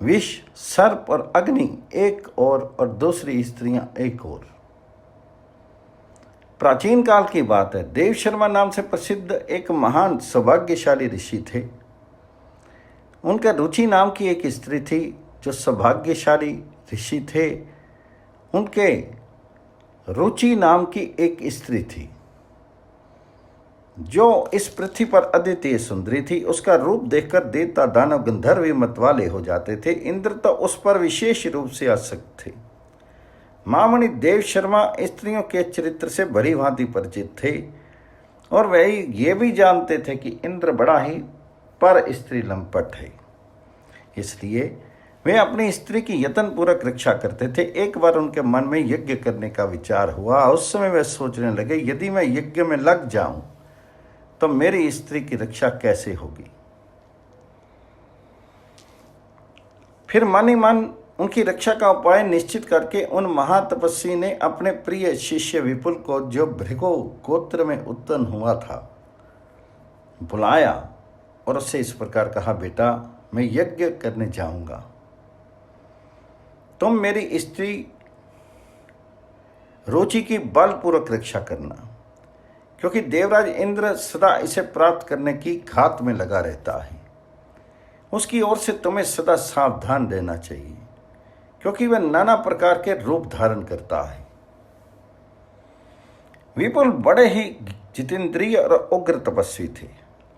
विष, सर्प और अग्नि एक और दूसरी स्त्रियां एक और। प्राचीन काल की बात है, देव शर्मा नाम से प्रसिद्ध एक महान सौभाग्यशाली ऋषि थे। उनका रुचि नाम की एक स्त्री थी जो सौभाग्यशाली ऋषि थे। उनके रुचि नाम की एक स्त्री थी जो इस पृथ्वी पर अद्वितीय सुंदरी थी। उसका रूप देखकर देवता दानव गंधर्व मतवाले हो जाते थे। इंद्र तो उस पर विशेष रूप से आसक्त थे। महामुनि देव शर्मा स्त्रियों के चरित्र से भली भांति परिचित थे और वे ये भी जानते थे कि इंद्र बड़ा ही पर स्त्री लंपट है। इसलिए वे अपनी स्त्री की यत्नपूर्वक रक्षा करते थे। एक बार उनके मन में यज्ञ करने का विचार हुआ। उस समय वे सोचने लगे, यदि मैं यज्ञ में लग जाऊं तो मेरी स्त्री की रक्षा कैसे होगी। फिर मन ही मन उनकी रक्षा का उपाय निश्चित करके उन महातपस्वी ने अपने प्रिय शिष्य विपुल को, जो भृगु गोत्र में उत्पन्न हुआ था, बुलाया और उससे इस प्रकार कहा, बेटा मैं यज्ञ करने जाऊंगा, तुम मेरी स्त्री रुचि की बलपूर्वक रक्षा करना, क्योंकि देवराज इंद्र सदा इसे प्राप्त करने की घात में लगा रहता है। उसकी ओर से तुम्हें सदा सावधान रहना चाहिए, क्योंकि वह नाना प्रकार के रूप धारण करता है। विपुल बड़े ही जितेंद्रिय और उग्र तपस्वी थे।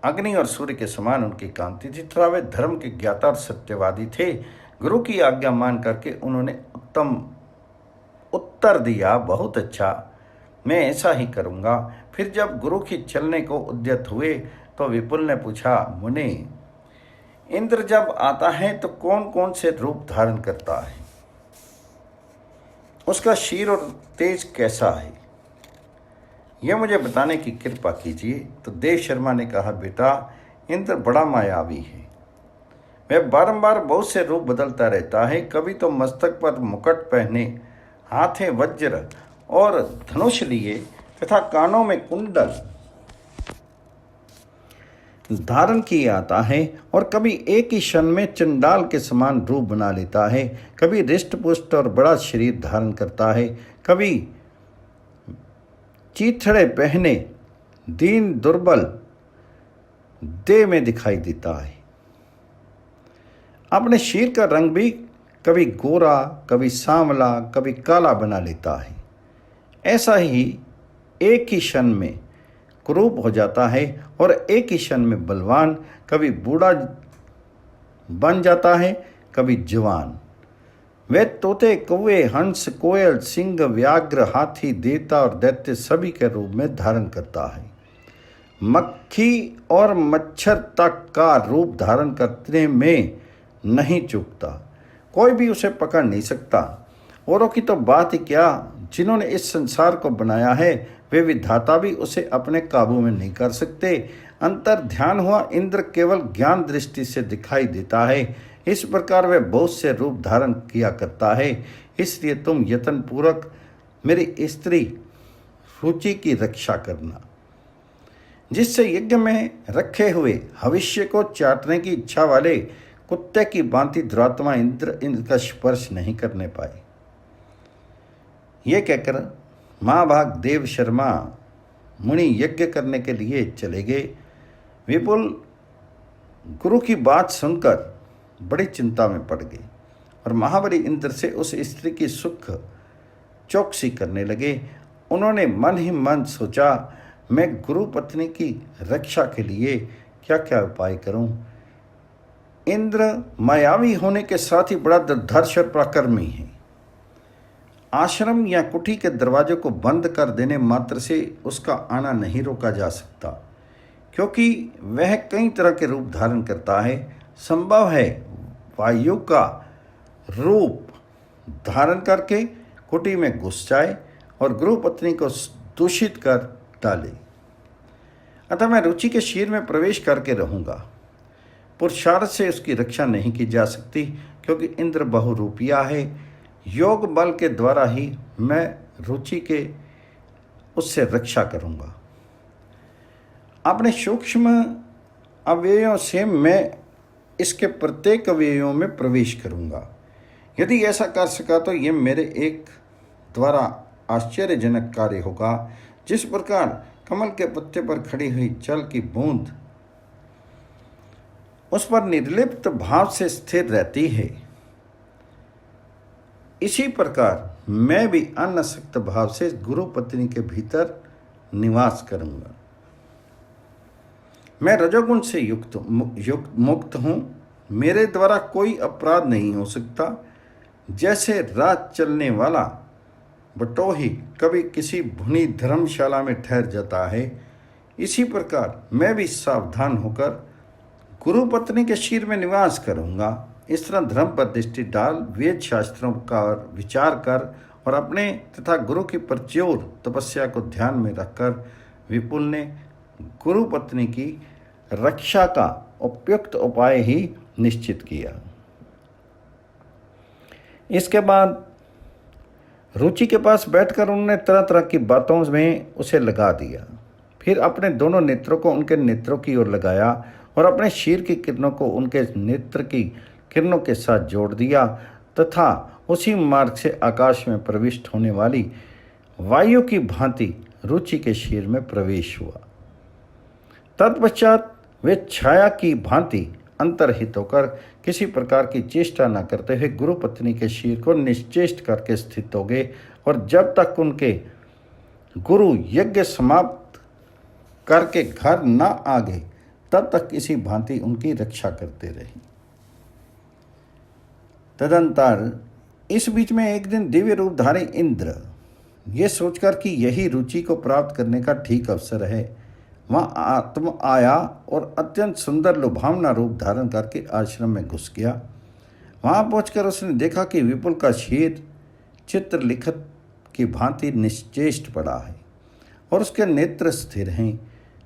अग्नि और सूर्य के समान उनकी कांति थी तथा वे धर्म के ज्ञाता और सत्यवादी थे। गुरु की आज्ञा मान करके उन्होंने उत्तम उत्तर दिया, बहुत अच्छा, मैं ऐसा ही करूँगा। फिर जब गुरु की चलने को उद्यत हुए तो विपुल ने पूछा, मुनि, इंद्र जब आता है तो कौन कौन से रूप धारण करता है? उसका शीर और तेज कैसा है, यह मुझे बताने की कृपा कीजिए। तो देव शर्मा ने कहा, बेटा इंद्र बड़ा मायावी है। वह बारंबार बहुत से रूप बदलता रहता है। कभी तो मस्तक पर मुकुट पहने, हाथे वज्र और धनुष लिए तथा कानों में कुंडल धारण किए आता है, और कभी एक ही क्षण में चंडाल के समान रूप बना लेता है। कभी हृष्ट पुष्ट और बड़ा शरीर धारण करता है, कभी चीथड़े पहने दीन दुर्बल देह में दिखाई देता है। अपने शीर का रंग भी कभी गोरा, कभी सांवला, कभी काला बना लेता है। ऐसा ही एक ही क्षण में कुरूप हो जाता है और एक ही क्षण में बलवान, कभी बूढ़ा बन जाता है, कभी जवान। वे तोते, कौवे, हंस, कोयल, सिंह, व्याघ्र, हाथी, देवता और दैत्य सभी के रूप में धारण करता है। मक्खी और मच्छर तक का रूप धारण करने में नहीं चूकता। कोई भी उसे पकड़ नहीं सकता। औरों की तो बात ही क्या, जिन्होंने इस संसार को बनाया है वे विधाता भी उसे अपने काबू में नहीं कर सकते। अंतर ध्यान हुआ इंद्र केवल ज्ञान दृष्टि से दिखाई देता है। इस प्रकार वह बहुत से रूप धारण किया करता है। इसलिए तुम यत्नपूर्वक मेरी स्त्री रुचि की रक्षा करना, जिससे यज्ञ में रखे हुए भविष्य को चाटने की इच्छा वाले कुत्ते की भांति दुरात्मा इंद्र इनका स्पर्श नहीं करने पाए। ये कहकर महाभाग देव शर्मा मुनि यज्ञ करने के लिए चले गए। विपुल गुरु की बात सुनकर बड़ी चिंता में पड़ गए और महाबली इंद्र से उस स्त्री की सुख चौकसी करने लगे। उन्होंने मन ही मन सोचा, मैं गुरु पत्नी की रक्षा के लिए क्या क्या उपाय करूं। इंद्र मायावी होने के साथ ही बड़ा दुर्धर्ष और पराक्रमी है। आश्रम या कुटी के दरवाजे को बंद कर देने मात्र से उसका आना नहीं रोका जा सकता। क्योंकि वह कई तरह के रूप धारण करता है। संभव है वायु का रूप धारण करके कुटी में घुस जाए और गुरु पत्नी को दूषित कर डाले। अतः मैं रुचि के शिविर में प्रवेश करके रहूंगा। पुरुषार्थ से उसकी रक्षा नहीं की जा सकती, क्योंकि इंद्र बहुरूपिया है। योग बल के द्वारा ही मैं रुचि के उससे रक्षा करूंगा। अपने सूक्ष्म अवयवों से मैं इसके प्रत्येक अवयवों में प्रवेश करूंगा। यदि ऐसा कर सका तो यह मेरे एक द्वारा आश्चर्यजनक कार्य होगा। जिस प्रकार कमल के पत्ते पर खड़ी हुई जल की बूंद उस पर निर्लिप्त भाव से स्थिर रहती है, इसी प्रकार मैं भी अनासक्त भाव से गुरु पत्नी के भीतर निवास करूंगा। मैं रजोगुण से मुक्त हूं। मेरे द्वारा कोई अपराध नहीं हो सकता। जैसे रात चलने वाला बटोही कभी किसी भुनी धर्मशाला में ठहर जाता है, इसी प्रकार मैं भी सावधान होकर गुरु पत्नी के शिविर में निवास करूंगा। इस तरह धर्म पर दृष्टि डाल वेद शास्त्रों का विचार कर और अपने तथा गुरु की प्रचुर तपस्या को ध्यान में रखकर विपुल ने गुरु पत्नी की रक्षा का उपयुक्त उपाय ही निश्चित किया। इसके बाद रुचि के पास बैठकर उन्होंने तरह तरह की बातों में उसे लगा दिया। फिर अपने दोनों नेत्रों को उनके नेत्रों की ओर लगाया और अपने शीर की किरणों को उनके नेत्र की किरणों के साथ जोड़ दिया तथा उसी मार्ग से आकाश में प्रविष्ट होने वाली वायु की भांति रुचि के शीर में प्रवेश हुआ। तत्पश्चात वे छाया की भांति अंतर्हित होकर किसी प्रकार की चेष्टा न करते हुए गुरु पत्नी के शीर को निश्चेष्ट करके स्थित हो गए और जब तक उनके गुरु यज्ञ समाप्त करके घर न आ गए तब तक इसी भांति उनकी रक्षा करते रहे। तदंतर इस बीच में एक दिन दिव्य रूपधारी इंद्र ये सोचकर कि यही रुचि को प्राप्त करने का ठीक अवसर है, वहाँ आत्म आया और अत्यंत सुंदर लुभावना रूप धारण करके आश्रम में घुस गया। वहाँ पहुंचकर उसने देखा कि विपुल का शीर चित्रलिखित की भांति निश्चेष्ट पड़ा है और उसके नेत्र स्थिर हैं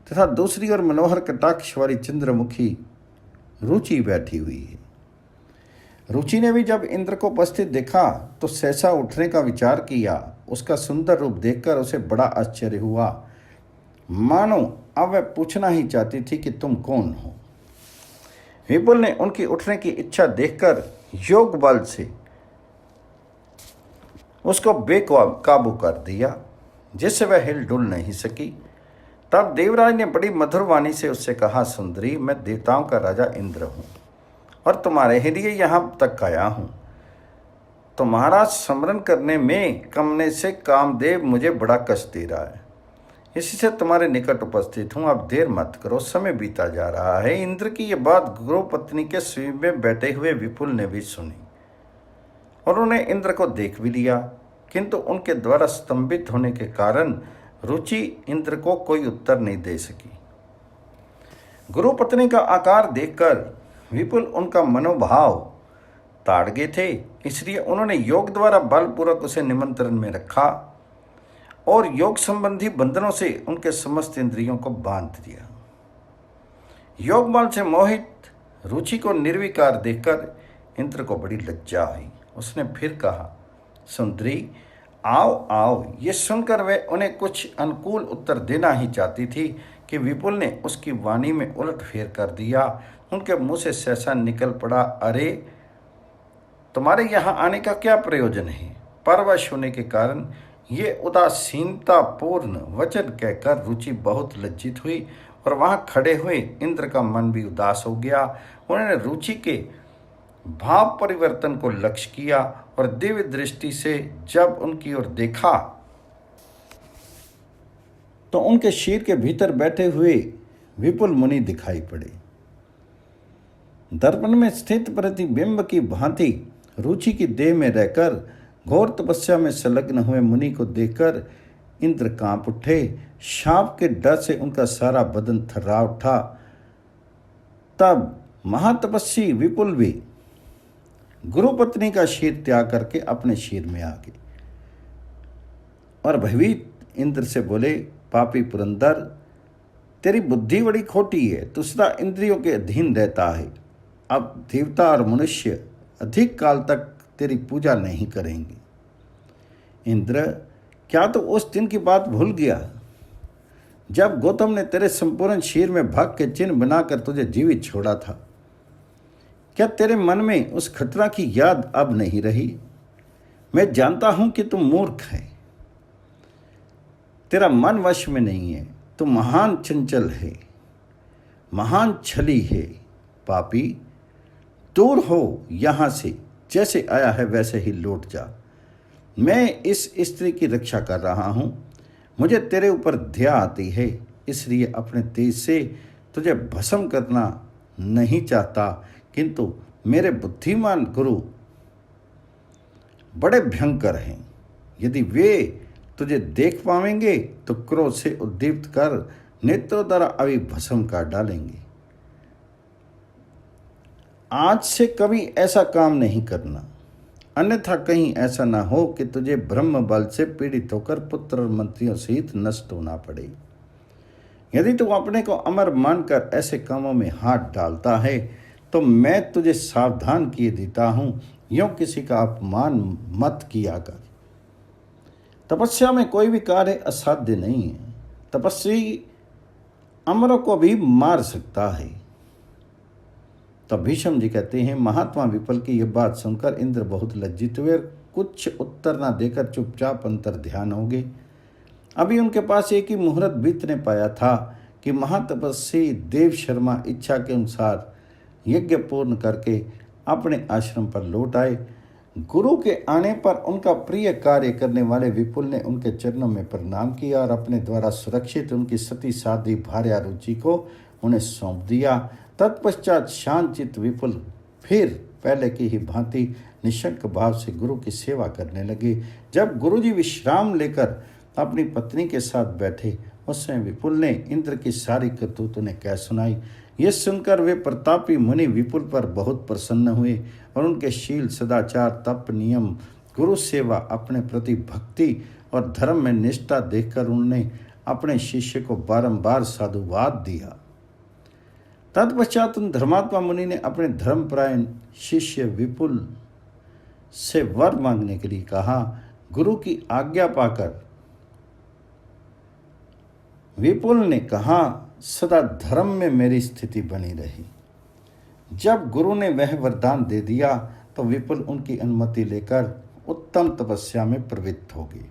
तथा दूसरी ओर मनोहर कटाक्ष वाली चंद्रमुखी रुचि बैठी हुई है। रुचि ने भी जब इंद्र को उपस्थित देखा तो सहसा उठने का विचार किया। उसका सुंदर रूप देखकर उसे बड़ा आश्चर्य हुआ, मानो अब वह पूछना ही चाहती थी कि तुम कौन हो। विपुल ने उनकी उठने की इच्छा देखकर योग बल से उसको बेकाबू कर दिया, जिससे वह हिलडुल नहीं सकी। तब देवराज ने बड़ी मधुर वाणी से उससे कहा, सुंदरी, मैं देवताओं का राजा इंद्र हूँ और तुम्हारे ही लिए यहाँ तक आया हूँ। तुम्हारा स्मरण करने में कमने से कामदेव मुझे बड़ा कष्ट दे रहा है, इसी से तुम्हारे निकट उपस्थित हूँ। अब देर मत करो, समय बीता जा रहा है। इंद्र की यह बात गुरु पत्नी के शिविर में बैठे हुए विपुल ने भी सुनी और उन्हें इंद्र को देख भी लिया, किंतु उनके द्वारा स्तंभित होने के कारण रुचि इंद्र को कोई उत्तर नहीं दे सकी। गुरु पत्नी का आकार देखकर विपुल उनका मनोभाव ताड़ गए थे, इसलिए उन्होंने योग द्वारा बलपूर्वक उसे निमंत्रण में रखा और योग संबंधी बंधनों से उनके समस्त इंद्रियों को बांध दिया। योग बल से मोहित रुचि को निर्विकार देखकर इंद्र को बड़ी लज्जा आई। उसने फिर कहा, सुंदरी, आओ आओ। ये सुनकर वह उन्हें कुछ अनुकूल उत्तर देना ही चाहती थी कि विपुल ने उसकी वाणी में उलट फेर कर दिया। उनके मुंह से सहसा निकल पड़ा, अरे तुम्हारे यहाँ आने का क्या प्रयोजन है। परवश होने के कारण ये उदासीनतापूर्ण वचन कहकर रुचि बहुत लज्जित हुई और वहाँ खड़े हुए इंद्र का मन भी उदास हो गया। उन्होंने रुचि के भाव परिवर्तन को लक्ष्य किया और दिव्य दृष्टि से जब उनकी ओर देखा तो उनके शीर के भीतर बैठे हुए विपुल मुनि दिखाई पड़े। दर्पण में स्थित प्रतिबिंब की भांति रुचि की देह में रहकर घोर तपस्या में संलग्न हुए मुनि को देखकर इंद्र कांप उठे। शाप के डर से उनका सारा बदन थर्रा उठा। तब महातपस्वी विपुल भी गुरुपत्नी का शीर त्याग करके अपने शीर में आ गए और भयभीत इंद्र से बोले, पापी पुरंदर, तेरी बुद्धि बड़ी खोटी है, तू सदा इंद्रियों के अधीन रहता है। अब देवता और मनुष्य अधिक काल तक तेरी पूजा नहीं करेंगे। इंद्र, क्या तू उस दिन की बात भूल गया जब गौतम ने तेरे संपूर्ण शरीर में भग के चिन्ह बनाकर तुझे जीवित छोड़ा था? क्या तेरे मन में उस घटना की याद अब नहीं रही? मैं जानता हूं कि तुम मूर्ख है, तेरा मन वश में नहीं है, तू महान चंचल है, महान छली है। पापी, दूर हो यहां से, जैसे आया है वैसे ही लौट जा। मैं इस स्त्री की रक्षा कर रहा हूं, मुझे तेरे ऊपर दया आती है, इसलिए अपने तेज से तुझे भस्म करना नहीं चाहता, किंतु मेरे बुद्धिमान गुरु बड़े भयंकर हैं। यदि वे तुझे देख पावेंगे तो क्रोध से उद्दीप्त कर नेत्रों द्वारा अभी भस्म कर डालेंगे। आज से कभी ऐसा काम नहीं करना, अन्यथा कहीं ऐसा ना हो कि तुझे ब्रह्म बल से पीड़ित होकर पुत्र और मंत्रियों सहित नष्ट होना पड़े। यदि तू अपने को अमर मानकर ऐसे कामों में हाथ डालता है तो मैं तुझे सावधान किए देता हूं, यूं किसी का अपमान मत किया कर। तपस्या में कोई भी कार्य असाध्य नहीं है। तपस्वी अमरों को भी मार सकता है। तब भीष्म जी कहते हैं, महात्मा विपल की यह बात सुनकर इंद्र बहुत लज्जित हुए, कुछ उत्तर ना देकर चुपचाप अंतर ध्यान हो गए। अभी उनके पास एक ही मुहूर्त बीतने पाया था कि महातपस्वी देव शर्मा इच्छा के अनुसार यज्ञ पूर्ण करके अपने आश्रम पर लौट आए। गुरु के आने पर उनका प्रिय कार्य करने वाले विपुल ने उनके चरणों में प्रणाम किया और अपने द्वारा सुरक्षित उनकी सती साध्वी भार्या रुचि को उन्हें सौंप दिया। तत्पश्चात शांतचित्त विपुल फिर पहले की ही भांति निशंक भाव से गुरु की सेवा करने लगे। जब गुरुजी विश्राम लेकर अपनी पत्नी के साथ बैठे, उस समय विपुल ने इंद्र की सारी करतूत उन्हें कह सुनाई। ये सुनकर वे प्रतापी मुनि विपुल पर बहुत प्रसन्न हुए और उनके शील, सदाचार, तप, नियम, गुरु सेवा, अपने प्रति भक्ति और धर्म में निष्ठा देखकर उन्होंने अपने शिष्य को बारंबार साधुवाद दिया। तत्पश्चात उन धर्मात्मा मुनि ने अपने धर्मपरायण शिष्य विपुल से वर मांगने के लिए कहा। गुरु की आज्ञा पाकर विपुल ने कहा, सदा धर्म में मेरी स्थिति बनी रही। जब गुरु ने वह वरदान दे दिया तो विपुल उनकी अनुमति लेकर उत्तम तपस्या में प्रवृत्त हो गए।